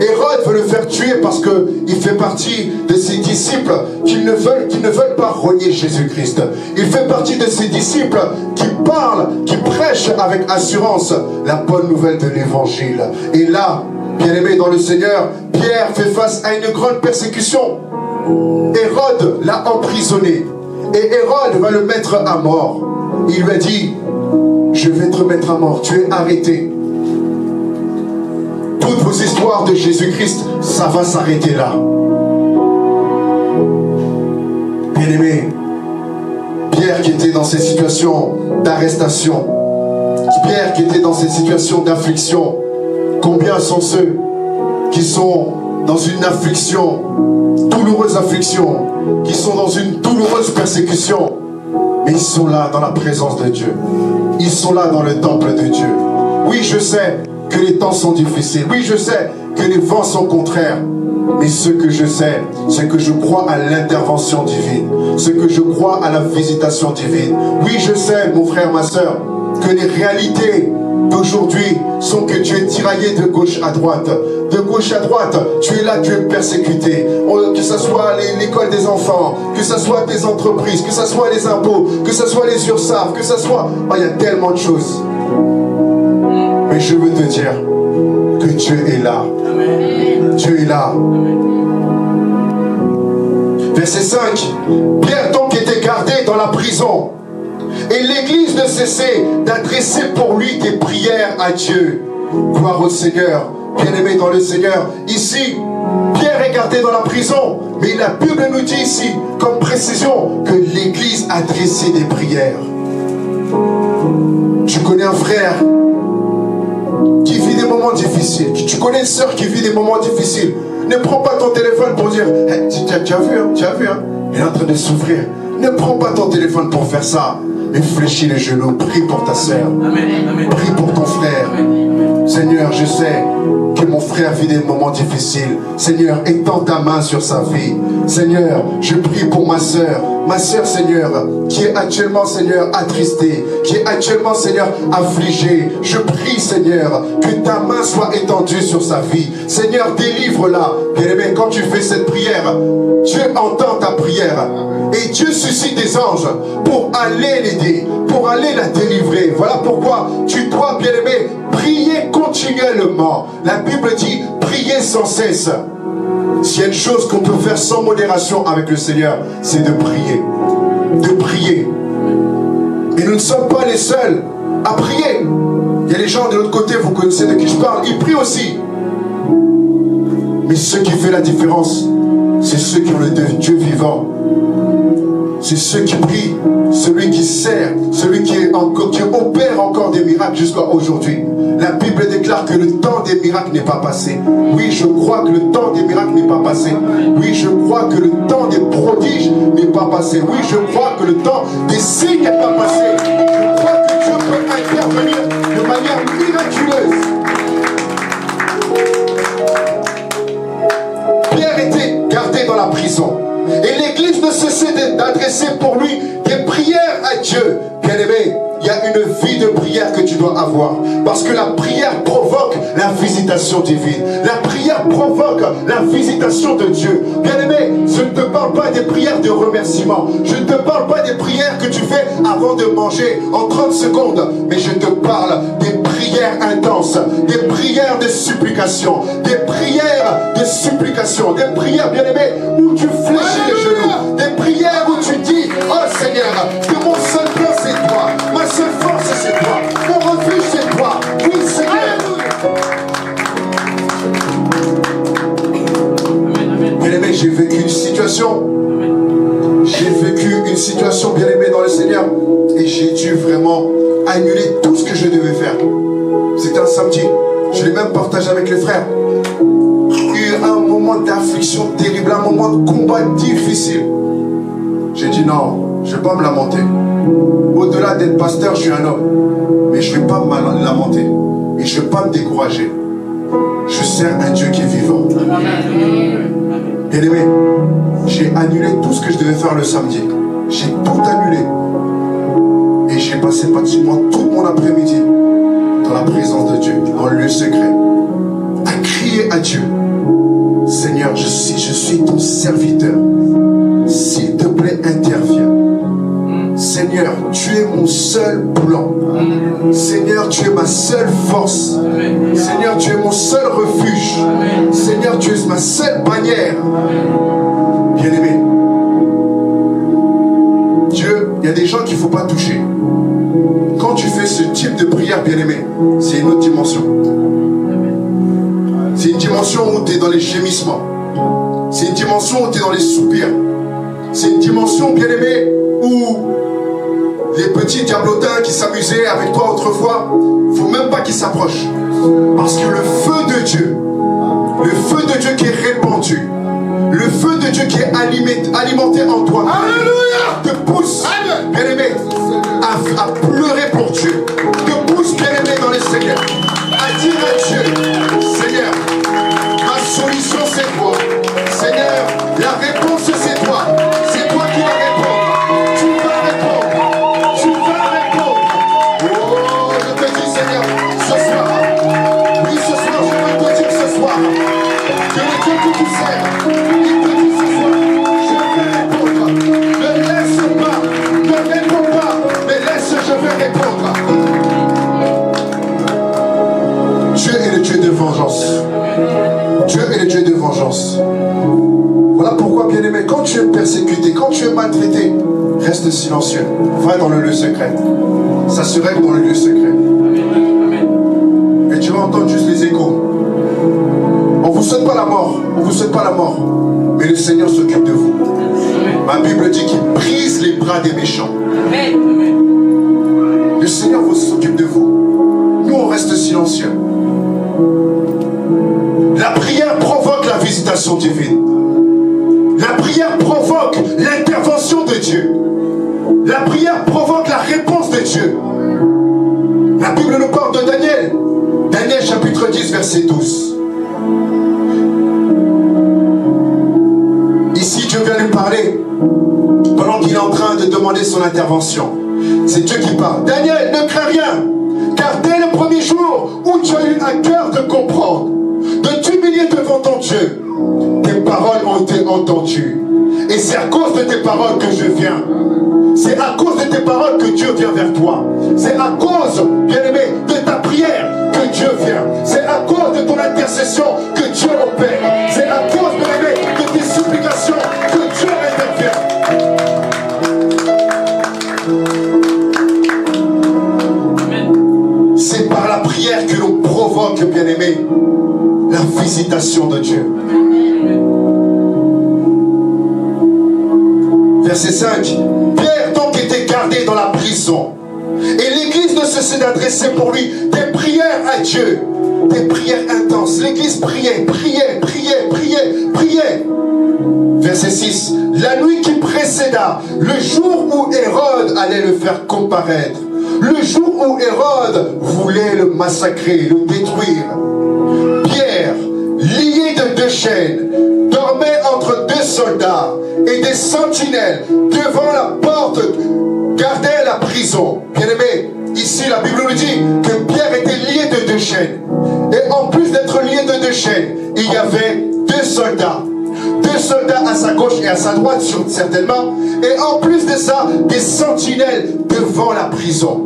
Hérode veut le faire tuer parce qu'il fait partie de ses disciples qui ne veulent pas renier Jésus-Christ. Il fait partie de ses disciples qui parlent, qui prêchent avec assurance la bonne nouvelle de l'évangile. Et là, bien aimé dans le Seigneur, Pierre fait face à une grande persécution. Hérode l'a emprisonné et Hérode va le mettre à mort. Il lui a dit: je vais te mettre à mort, tu es arrêté. Toutes vos histoires de Jésus-Christ, ça va s'arrêter là. Bien-aimé, Pierre qui était dans ces situations d'arrestation, Pierre qui était dans ces situations d'affliction, combien sont ceux qui sont dans une affliction, douloureuse affliction, qui sont dans une douloureuse persécution, mais ils sont là dans la présence de Dieu. Ils sont là dans le temple de Dieu. Oui, je sais que les temps sont difficiles. Oui, je sais que les vents sont contraires. Mais ce que je sais, c'est que je crois à l'intervention divine. Ce que je crois à la visitation divine. Oui, je sais, mon frère, ma soeur, que les réalités d'aujourd'hui sont que tu es tiraillé de gauche à droite. De gauche à droite, tu es là, tu es persécuté. Que ce soit l'école des enfants, que ce soit tes entreprises, que ce soit les impôts, que ce soit les URSAF, que ce soit... il y a tellement de choses. Mais je veux te dire que Dieu est là. Amen. Dieu est là. Amen. Verset 5. Pierre donc était gardé dans la prison. Et l'Église ne cessait d'adresser pour lui des prières à Dieu. Gloire au Seigneur. Bien-aimé dans le Seigneur. Ici, Pierre est gardé dans la prison. Mais la Bible nous dit ici, comme précision, que l'Église adressait des prières. Tu connais un frère qui vit des moments difficiles, tu connais une sœur qui vit des moments difficiles, ne prends pas ton téléphone pour dire hey, tu as vu, il est en train de souffrir. Ne prends pas ton téléphone pour faire ça, mais fléchis les genoux, prie pour ta sœur, prie pour ton frère. Seigneur, je sais que mon frère vit des moments difficiles. Seigneur, étends ta main sur sa vie. Seigneur, je prie pour ma sœur, Seigneur, qui est actuellement, Seigneur, attristée, qui est actuellement, Seigneur, affligée. Je prie, Seigneur, que ta main soit étendue sur sa vie. Seigneur, délivre-la. Bien-aimé, quand tu fais cette prière, Dieu entend ta prière. Et Dieu suscite des anges pour aller l'aider, pour aller la délivrer. Voilà pourquoi tu dois, bien-aimé, prier continuellement. La Bible dit, prier sans cesse. S'il y a une chose qu'on peut faire sans modération avec le Seigneur, c'est de prier. De prier. Et nous ne sommes pas les seuls à prier. Il y a les gens de l'autre côté, vous connaissez de qui je parle, ils prient aussi. Mais ce qui fait la différence, c'est ceux qui ont le Dieu vivant. C'est ceux qui prient, celui qui sert, celui qui opère encore des miracles jusqu'à aujourd'hui. La Bible déclare que le temps des miracles n'est pas passé. Oui, je crois que le temps des miracles n'est pas passé. Oui, je crois que le temps des prodiges n'est pas passé. Oui, je crois que le temps des signes n'est pas passé. Je crois que Dieu peut intervenir de manière miraculeuse. Pierre était gardé dans la prison. Et l'Église ne cessait d'adresser pour lui des prières à Dieu. Bien-aimé, il y a une vie de prière que tu dois avoir. Parce que la prière provoque la visitation divine. La prière provoque la visitation de Dieu. Bien-aimé, je ne te parle pas des prières de remerciement. Je ne te parle pas des prières que tu fais avant de manger en 30 secondes. Mais je te parle des prières intenses, des prières de supplication, des prières de supplication, des prières, bien-aimé, où tu fléchis les genoux, des prières où tu dis, oh Seigneur, que mon seul bien c'est toi, ma seule force c'est toi, mon refuge c'est toi, oui Seigneur. Bien-aimé, j'ai vécu une situation, bien-aimé dans le Seigneur, et j'ai dû vraiment annuler tout ce samedi. Je l'ai même partagé avec les frères. Il y a eu un moment d'affliction terrible, un moment de combat difficile. J'ai dit non, je ne vais pas me lamenter. Au-delà d'être pasteur, je suis un homme. Mais je ne vais pas me lamenter. Et je ne vais pas me décourager. Je sers un Dieu qui est vivant. Bien aimé, j'ai annulé tout ce que je devais faire le samedi. J'ai tout annulé. Et j'ai passé pratiquement tout mon après-midi dans la présence de Dieu, dans le lieu secret, à crier à Dieu. Seigneur, je suis ton serviteur. S'il te plaît, interviens. Seigneur, tu es mon seul plan. Seigneur, tu es ma seule force. Seigneur, tu es mon seul refuge. Seigneur, tu es ma seule bannière. Bien-aimé, Dieu, il y a des gens qu'il ne faut pas toucher. Quand tu fais ce type de prière, bien-aimé, c'est une autre dimension. C'est une dimension où tu es dans les gémissements. C'est une dimension où tu es dans les soupirs. C'est une dimension, bien-aimé, où les petits diablotins qui s'amusaient avec toi autrefois, il ne faut même pas qu'ils s'approchent. Parce que le feu de Dieu qui est répandu, le feu de Dieu qui est alimenté en toi, te pousse, bien-aimé, à pleurer pour Dieu, te pousse, bien-aimé, dans les Seigneurs, à dire à Dieu, Seigneur, ma solution c'est toi. Seigneur, la réponse c'est toi. C'est toi qui vas répondre. Tu vas répondre. Tu vas répondre. Oh, je te dis, Seigneur, ce soir. Oui, ce soir, je veux te dire ce soir. Que le Dieu que tu sers, il te dit ce soir, je vais répondre. Ne laisse pas, ne réponds pas, mais laisse, je vais répondre. Dieu est le Dieu de vengeance. Dieu est le Dieu de vengeance. Voilà pourquoi, bien-aimé, quand tu es persécuté, quand tu es maltraité, reste silencieux. Va dans le lieu secret. Ça se règle dans le lieu secret. Et tu vas entendre juste les échos. On ne vous souhaite pas la mort. On ne vous souhaite pas la mort. Mais le Seigneur s'occupe de vous. Ma Bible dit qu'il brise les bras des méchants. Le Seigneur s'occupe de vous. Nous, on reste silencieux. La prière provoque la visitation divine. La prière provoque l'intervention de Dieu. La prière provoque la réponse de Dieu. La Bible nous parle de Daniel. Daniel chapitre 10 verset 12. Ici Dieu vient lui parler pendant qu'il est en train de demander son intervention. C'est Dieu qui parle. Daniel, ne crains rien, car dès le premier jour où tu as eu un cœur de comprendre, de t'humilier devant ton Dieu, tes paroles ont été entendues. Et c'est à cause de tes paroles que je viens. C'est à cause de tes paroles que Dieu vient vers toi. C'est à cause, bien-aimé, de ta prière que Dieu vient. C'est à cause de ton intercession que Dieu opère. C'est à cause, bien-aimé, de tes supplications que Dieu intervient. C'est par la prière que l'on provoque, bien-aimé, la visitation de Dieu. Verset 5. Pierre donc était gardé dans la prison. Et l'église ne cessait d'adresser pour lui des prières à Dieu. Des prières intenses. L'église priait. Verset 6. La nuit qui précéda, le jour où Hérode allait le faire comparaître, le jour où Hérode voulait le massacrer, le détruire, Pierre, lié de 2 chaînes, dormait entre 2 soldats, et des sentinelles devant la porte gardaient la prison. Bien-aimé, ici la Bible nous dit que Pierre était lié de 2 chaînes. Et en plus d'être lié de 2 chaînes, il y avait 2 soldats. 2 soldats à sa gauche et à sa droite, certainement. Et en plus de ça, des sentinelles devant la prison.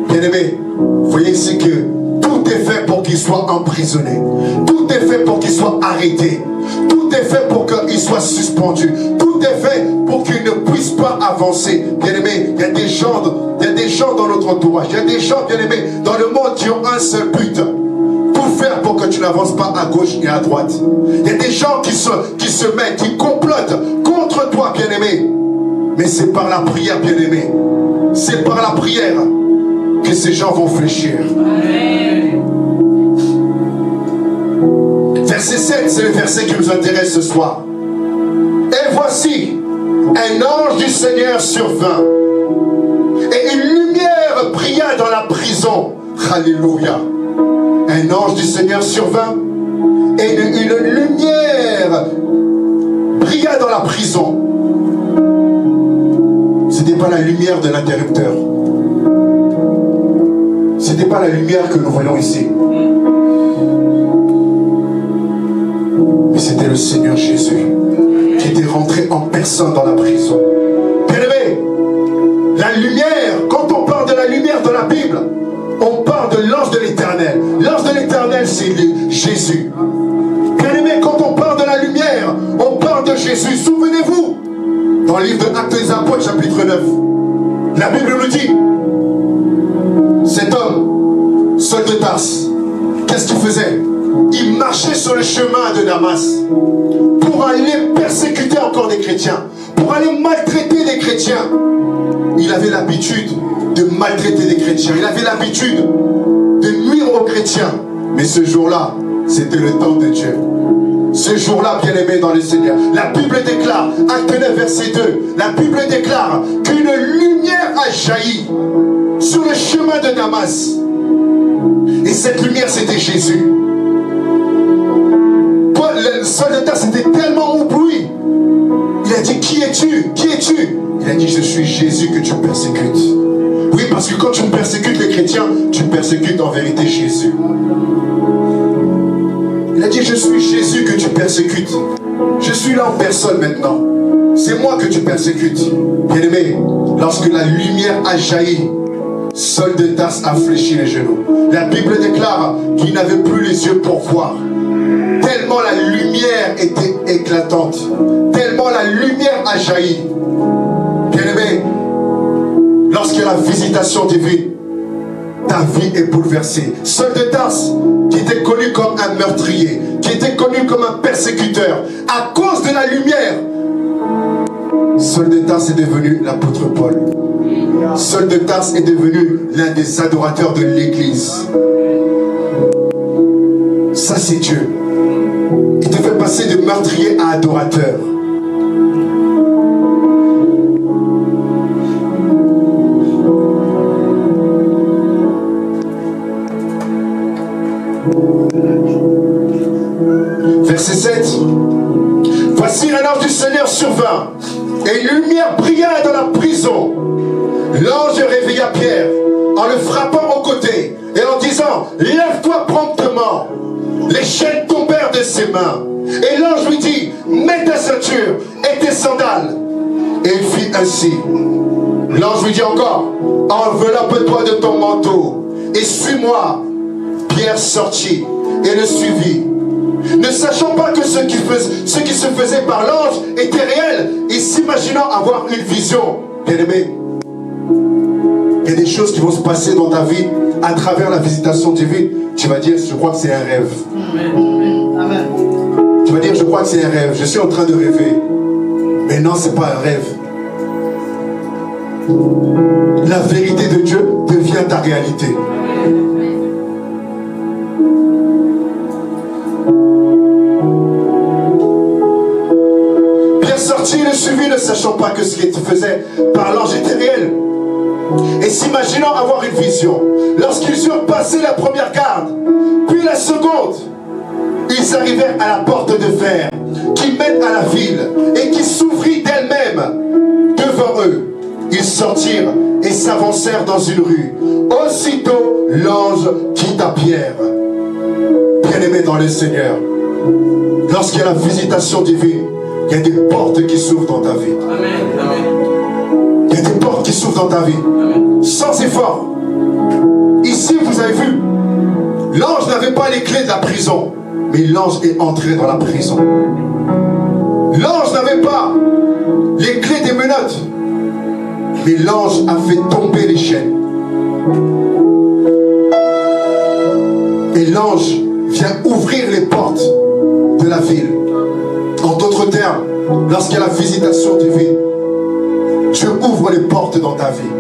Bien-aimé, vous voyez ici que tout est fait pour qu'il soit emprisonné. Tout est fait pour qu'il soit arrêté. Tout est fait pour qu'il soit suspendu. Tout est fait pour qu'il ne puisse pas avancer. Bien-aimé, il y a des gens dans notre entourage. Il y a des gens, bien-aimés, dans le monde qui ont un seul but. Tout faire pour que tu n'avances pas à gauche et à droite. Il y a des gens qui se mettent, qui complotent contre toi, bien-aimé. Mais c'est par la prière, bien-aimé. C'est par la prière que ces gens vont fléchir. Verset 7, c'est le verset qui nous intéresse ce soir. Et voici, un ange du Seigneur survint, et une lumière brilla dans la prison. Alléluia. Un ange du Seigneur survint, et une lumière brilla dans la prison. Ce n'était pas la lumière de l'interrupteur. Ce n'était pas la lumière que nous voyons ici. Mais c'était le Seigneur Jésus qui était rentré en personne dans la prison. Bien-aimé, la lumière, quand on parle de la lumière dans la Bible, on parle de l'ange de l'Éternel. L'ange de l'Éternel, c'est Jésus. Bien-aimé, quand on parle de la lumière, on parle de Jésus. Souvenez-vous, dans le livre de Actes des Apôtres, chapitre 9, la Bible nous dit, cet homme, Saul de Tarse, qu'est-ce qu'il faisait? Il marchait sur le chemin de Damas pour aller persécuter encore des chrétiens, pour aller maltraiter des chrétiens. Il avait l'habitude de maltraiter des chrétiens, il avait l'habitude de nuire aux chrétiens. Mais ce jour-là, c'était le temps de Dieu. Ce jour-là, bien-aimé dans le Seigneur, la Bible déclare, Acte 9, verset 2, la Bible déclare qu'une lumière a jailli sur le chemin de Damas. Et cette lumière, c'était Jésus. Le soldat s'était tellement ébloui. Il a dit, qui es-tu? Qui es-tu? Il a dit, je suis Jésus que tu persécutes. Oui, parce que quand tu persécutes les chrétiens, tu persécutes en vérité Jésus. Il a dit, je suis Jésus que tu persécutes. Je suis là en personne maintenant. C'est moi que tu persécutes. Bien-aimé, lorsque la lumière a jailli, Saul de Tarse a fléchi les genoux. La Bible déclare qu'il n'avait plus les yeux pour voir. Tellement la lumière était éclatante. Tellement la lumière a jailli. Bien-aimé, lorsqu'il y a la visitation divine, ta vie est bouleversée. Saul de Tarse, qui était connu comme un meurtrier, qui était connu comme un persécuteur, à cause de la lumière, Saul de Tarse est devenu l'apôtre Paul. Saul de Tarse est devenu l'un des adorateurs de l'Église. Ça, c'est Dieu. Il te fait passer de meurtrier à adorateur. Verset 7. Voici un ange du Seigneur survint, et une lumière brilla dans la prison. L'ange réveilla Pierre en le frappant au côté et en disant, lève-toi promptement. Les chaînes tombèrent de ses mains. Et l'ange lui dit, mets ta ceinture et tes sandales. Et il fit ainsi. L'ange lui dit encore, enveloppe-toi de ton manteau et suis-moi. Pierre sortit et le suivit. Ne sachant pas que ce qui se faisait par l'ange était réel, et s'imaginant avoir une vision. Bien-aimé, il y a des choses qui vont se passer dans ta vie à travers la visitation divine. Tu vas dire, je crois que c'est un rêve. Amen. Tu vas dire, je crois que c'est un rêve. Je suis en train de rêver. Mais non, ce n'est pas un rêve. La vérité de Dieu devient ta réalité. Pierre sortit et le suivit, ne sachant pas que ce qu'il faisait par l'ange était réel. Et s'imaginant avoir une vision. Lorsqu'ils eurent passé la première garde, puis la seconde, ils arrivèrent à la porte de fer qui mène à la ville et qui s'ouvrit d'elle-même devant eux. Ils sortirent et s'avancèrent dans une rue. Aussitôt, l'ange quitta Pierre. Bien-aimé dans le Seigneur, lorsqu'il y a la visitation divine, il y a des portes qui s'ouvrent dans ta vie. Il y a des portes qui s'ouvrent dans ta vie. Sans effort. Ici, vous avez vu, l'ange n'avait pas les clés de la prison, mais l'ange est entré dans la prison. L'ange n'avait pas les clés des menottes, mais l'ange a fait tomber les chaînes. Et l'ange vient ouvrir les portes de la ville. En d'autres termes, lorsqu'il y a la visitation divine, Dieu ouvre les portes dans ta vie.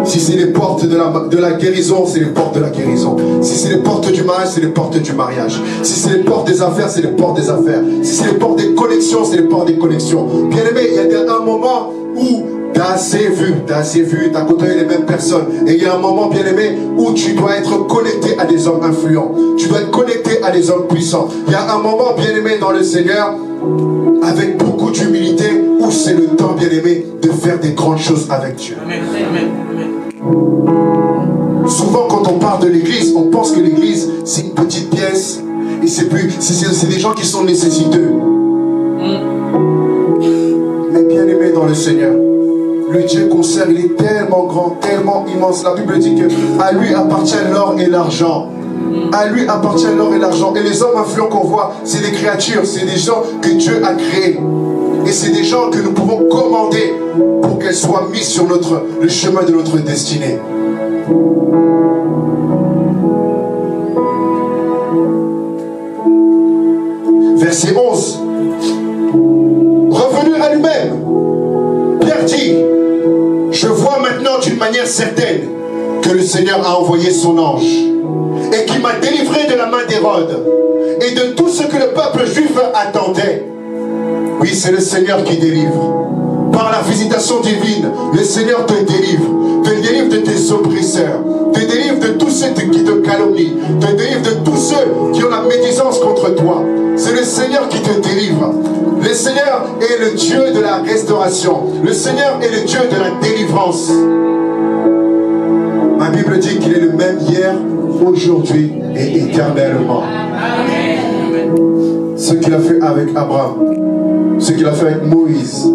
Si c'est les portes de la guérison, c'est les portes de la guérison. Si c'est les portes du mariage, c'est les portes du mariage. Si c'est les portes des affaires, c'est les portes des affaires. Si c'est les portes des connexions, c'est les portes des connexions. Bien aimé, il y a un moment où tu as assez vu, tu as côtoyé les mêmes personnes. Et il y a un moment, bien aimé, où tu dois être connecté à des hommes influents. Tu dois être connecté à des hommes puissants. Il y a un moment, bien aimé, dans le Seigneur, avec beaucoup d'humilité, où c'est le temps, bien aimé, de faire des grandes choses avec Dieu. Amen. Amen. Souvent, quand on parle de l'église, on pense que l'église, c'est une petite pièce. Et c'est des gens qui sont nécessiteux. Mais bien aimé dans le Seigneur, le Dieu qu'on sert, il est tellement grand, tellement immense. La Bible dit qu'à lui appartient l'or et l'argent. À lui appartient l'or et l'argent. Et les hommes influents qu'on voit, c'est des créatures, c'est des gens que Dieu a créés. Et c'est des gens que nous pouvons commander pour qu'elles soient mises sur le chemin de notre destinée. Verset 11. Revenu à lui-même, Pierre dit, je vois maintenant d'une manière certaine que le Seigneur a envoyé son ange et qui m'a délivré de la main d'Hérode et de tout ce que le peuple juif attendait. Oui, c'est le Seigneur qui délivre. Par la visitation divine, le Seigneur te délivre de tes oppresseurs, te délivre de tous ceux qui te calomnient, te délivre de tous ceux qui ont la médisance contre toi. C'est le Seigneur qui te délivre. Le Seigneur est le Dieu de la restauration. Le Seigneur est le Dieu de la délivrance. Ma Bible dit qu'il est le même hier, aujourd'hui et éternellement. Ce qu'il a fait avec Abraham, ce qu'il a fait avec Moïse,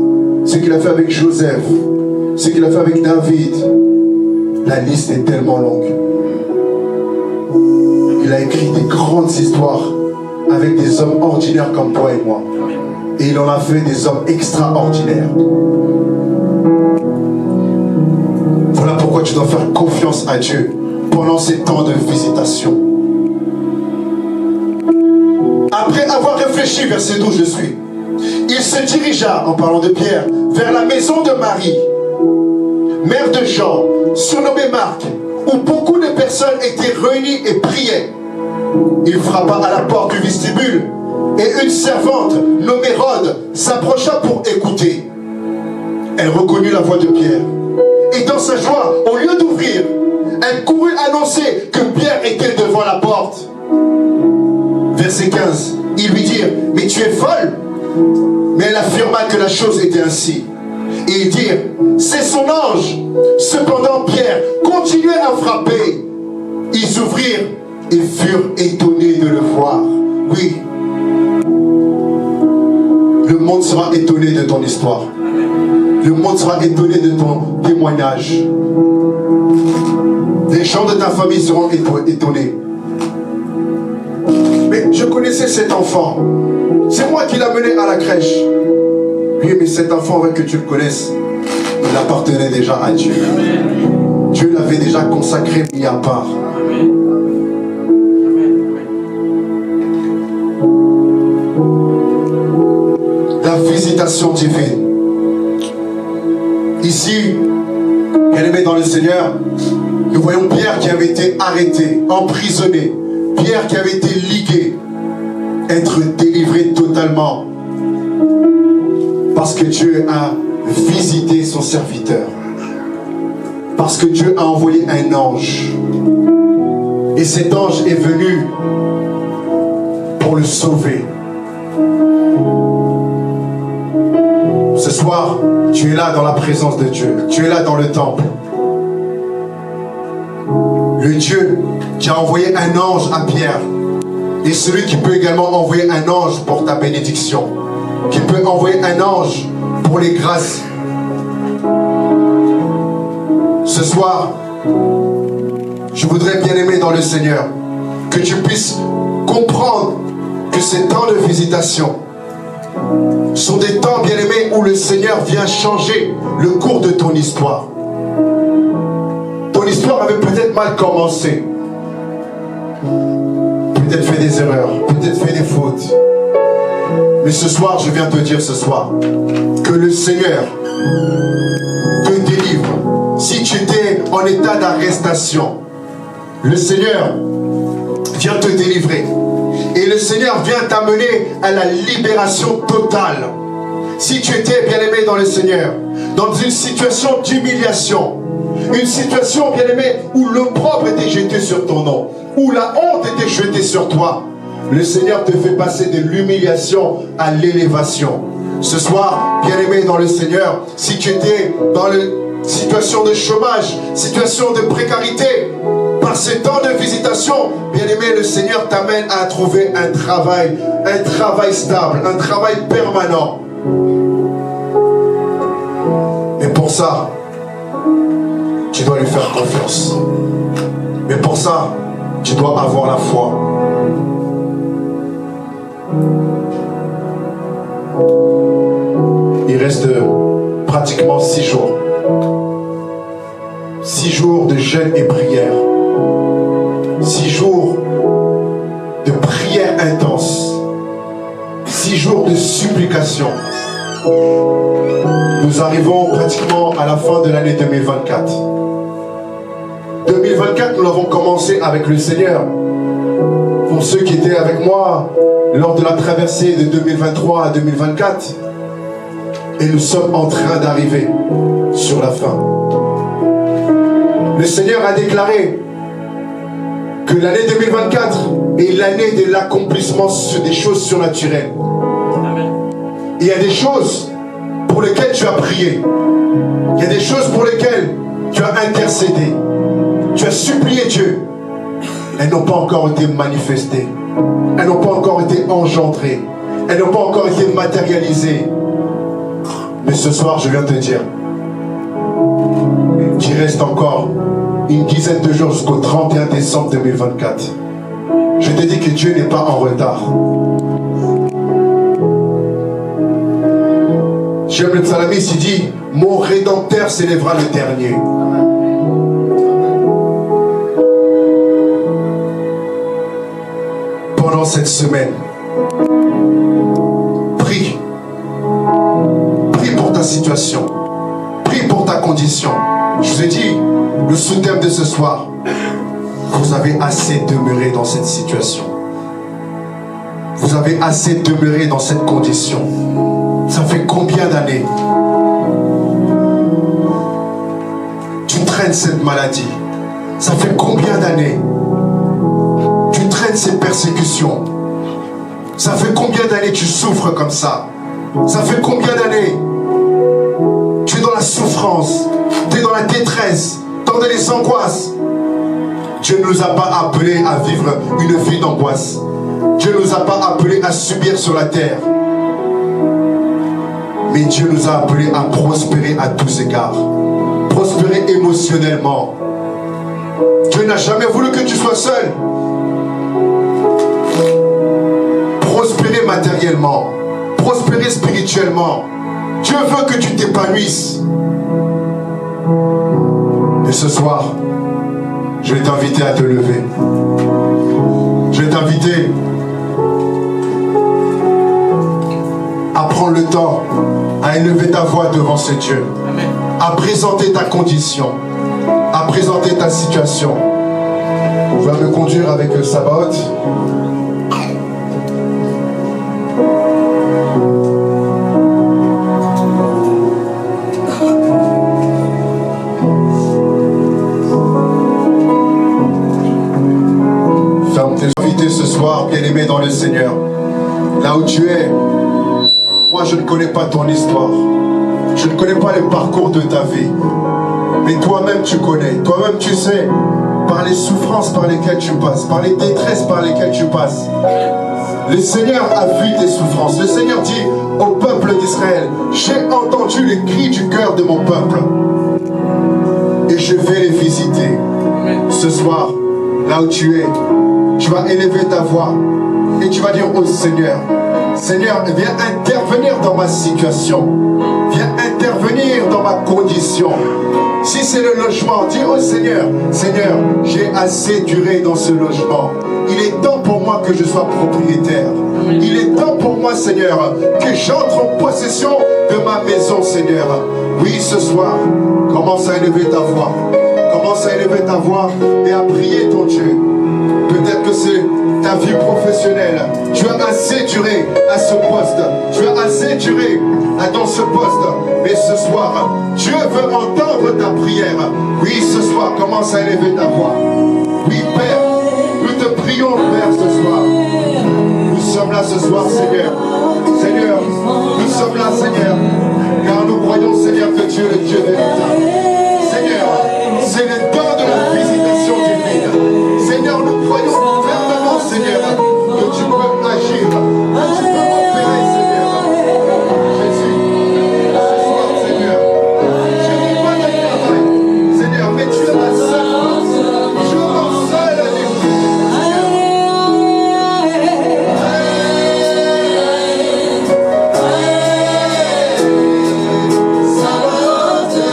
ce qu'il a fait avec Joseph, ce qu'il a fait avec David, la liste est tellement longue. Il a écrit des grandes histoires avec des hommes ordinaires comme toi et moi. Et il en a fait des hommes extraordinaires. Voilà pourquoi tu dois faire confiance à Dieu pendant ces temps de visitation. Après avoir réfléchi, verset 12, je suis. Il se dirigea, en parlant de Pierre, vers la maison de Marie, mère de Jean, surnommée Marc, où beaucoup de personnes étaient réunies et priaient. Il frappa à la porte du vestibule et une servante nommée Rhoda s'approcha pour écouter. Elle reconnut la voix de Pierre et dans sa joie, au lieu d'ouvrir, elle courut annoncer que Pierre était devant la porte. Verset 15, ils lui dirent, mais tu es folle? Mais elle affirma que la chose était ainsi. Et ils dirent, c'est son ange. Cependant Pierre continuait à frapper. Ils ouvrirent et furent étonnés de le voir. Oui, le monde sera étonné de ton histoire. Le monde sera étonné de ton témoignage. Les gens de ta famille seront étonnés. Mais je connaissais cet enfant. C'est moi qui l'ai mené à la crèche. Oui, mais cet enfant, avant que tu le connaisses, il appartenait déjà à Dieu. Dieu l'avait déjà consacré, mis à part. La visitation divine. Ici, bien aimé dans le Seigneur, nous voyons Pierre qui avait été arrêté, emprisonné. Pierre qui avait été ligué, être délivré totalement. Parce que Dieu a visité son serviteur. Parce que Dieu a envoyé un ange. Et cet ange est venu pour le sauver. Ce soir, tu es là dans la présence de Dieu. Tu es là dans le temple. Le Dieu qui a envoyé un ange à Pierre est celui qui peut également envoyer un ange pour ta bénédiction, qui peut envoyer un ange pour les grâces. Ce soir, je voudrais, bien aimer dans le Seigneur, que tu puisses comprendre que ces temps de visitation sont des temps, bien aimés, où le Seigneur vient changer le cours de ton histoire. Ton histoire avait peut-être mal commencé, peut-être fait des erreurs, peut-être fait des fautes. Mais ce soir, je viens te dire ce soir que le Seigneur te délivre. Si tu étais en état d'arrestation, le Seigneur vient te délivrer. Et le Seigneur vient t'amener à la libération totale. Si tu étais, bien-aimé dans le Seigneur, dans une situation d'humiliation, une situation, bien-aimé, où l'opprobre était jeté sur ton nom, où la honte était jetée sur toi, le Seigneur te fait passer de l'humiliation à l'élévation. Ce soir, bien-aimé dans le Seigneur, si tu étais dans une situation de chômage, situation de précarité, par ce temps de visitation, bien-aimé, le Seigneur t'amène à trouver un travail stable, un travail permanent. Mais pour ça, tu dois lui faire confiance. Mais pour ça, tu dois avoir la foi. Il reste pratiquement 6 jours. 6 jours de jeûne et prière. 6 jours de prière intense. 6 jours de supplication. Nous arrivons pratiquement à la fin de l'année 2024. 2024, nous l'avons commencé avec le Seigneur. Pour ceux qui étaient avec moi lors de la traversée de 2023 à 2024, et nous sommes en train d'arriver sur la fin. Le Seigneur a déclaré que l'année 2024 est l'année de l'accomplissement des choses surnaturelles. Il y a des choses pour lesquelles tu as prié. Il y a des choses pour lesquelles tu as intercédé. Tu as supplié Dieu. Elles n'ont pas encore été manifestées. Elles n'ont pas encore été engendrées. Elles n'ont pas encore été matérialisées. Mais ce soir, je viens te dire qu'il reste encore une dizaine de jours jusqu'au 31 décembre 2024. Je te dis que Dieu n'est pas en retard. J'aime le psalamiste, il dit, mon rédempteur s'élèvera le dernier. Pendant cette semaine, prie. Prie pour ta situation. Prie pour ta condition. Je vous ai dit, le sous-thème de ce soir, vous avez assez demeuré dans cette situation. Vous avez assez demeuré dans cette condition. Ça fait combien d'années tu traînes cette maladie? Ça fait combien d'années tu traînes ces persécutions? Ça fait combien d'années tu souffres comme ça? Ça fait combien d'années tu es dans la souffrance, tu es dans la détresse, dans les angoisses? Dieu ne nous a pas appelés à vivre une vie d'angoisse. Dieu ne nous a pas appelés à subir sur la terre. Mais Dieu nous a appelés à prospérer à tous égards. Prospérer émotionnellement. Dieu n'a jamais voulu que tu sois seul. Prospérer matériellement. Prospérer spirituellement. Dieu veut que tu t'épanouisses. Et ce soir, je vais t'inviter à te lever. Je vais t'inviter à prendre le temps, à élever ta voix devant ce Dieu, à présenter ta condition, à présenter ta situation. On va me conduire avec le Sabaoth. Ferme tes invités ce soir, bien-aimé dans le Seigneur. Là où tu es, moi je ne connais pas ton histoire. Je ne connais pas le parcours de ta vie. Mais toi-même tu connais. Toi-même tu sais par les souffrances par lesquelles tu passes, par les détresses par lesquelles tu passes. Le Seigneur a vu tes souffrances. Le Seigneur dit au peuple d'Israël, j'ai entendu les cris du cœur de mon peuple. Et je vais les visiter. Ce soir, là où tu es, tu vas élever ta voix et tu vas dire au Seigneur, Seigneur, viens intervenir dans ma situation. Viens intervenir dans ma condition. Si c'est le logement, dis au Seigneur, Seigneur, j'ai assez duré dans ce logement. Il est temps pour moi que je sois propriétaire. Il est temps pour moi, Seigneur, que j'entre en possession de ma maison. puissant, Seigneur. Oui, ce soir, commence à élever ta voix. Commence à élever ta voix et à prier ton Dieu. Peut-être que c'est ta vie professionnelle. Tu as assez duré à ce poste. Tu as assez duré dans ce poste. Mais ce soir, Dieu veut entendre ta prière. Oui, ce soir, commence à élever ta voix. Oui, Père, nous te prions, Père, ce soir. Nous sommes là ce soir, Seigneur. Seigneur, nous sommes là, Seigneur. Car nous croyons, Seigneur, que tu es le Dieu véritable. Seigneur, c'est le don de la visitation divine. Seigneur, nous croyons fermement, Seigneur, que tu peux agir, que tu peux opérer, Seigneur. Jésus, ce soir, Seigneur, je n'ai pas de travail, Seigneur, mais tu es ma seule force. Tu es mon seul défi, Seigneur. Sa volonté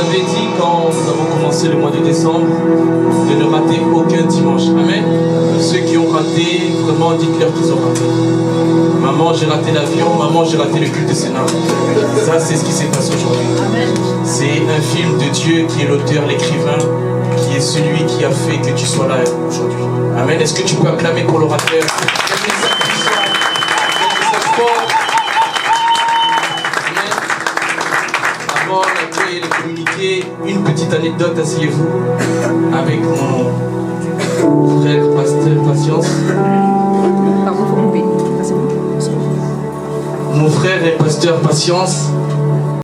avait dit quand nous avons commencé le mois de décembre de ne rater aucun dimanche. Amen. Ceux qui ont raté, vraiment dites-leur qu'ils ont raté. Maman, j'ai raté l'avion. Maman, j'ai raté le culte de Sénat. Ça, c'est ce qui s'est passé aujourd'hui. C'est un film de Dieu qui est l'auteur, l'écrivain, qui est celui qui a fait que tu sois là aujourd'hui. Amen. Est-ce que tu peux acclamer pour l'orateur? Avant d'accueillir les communiqués, une petite anecdote, asseyez-vous, avec mon frère pasteur Patience. Mon frère est pasteur Patience.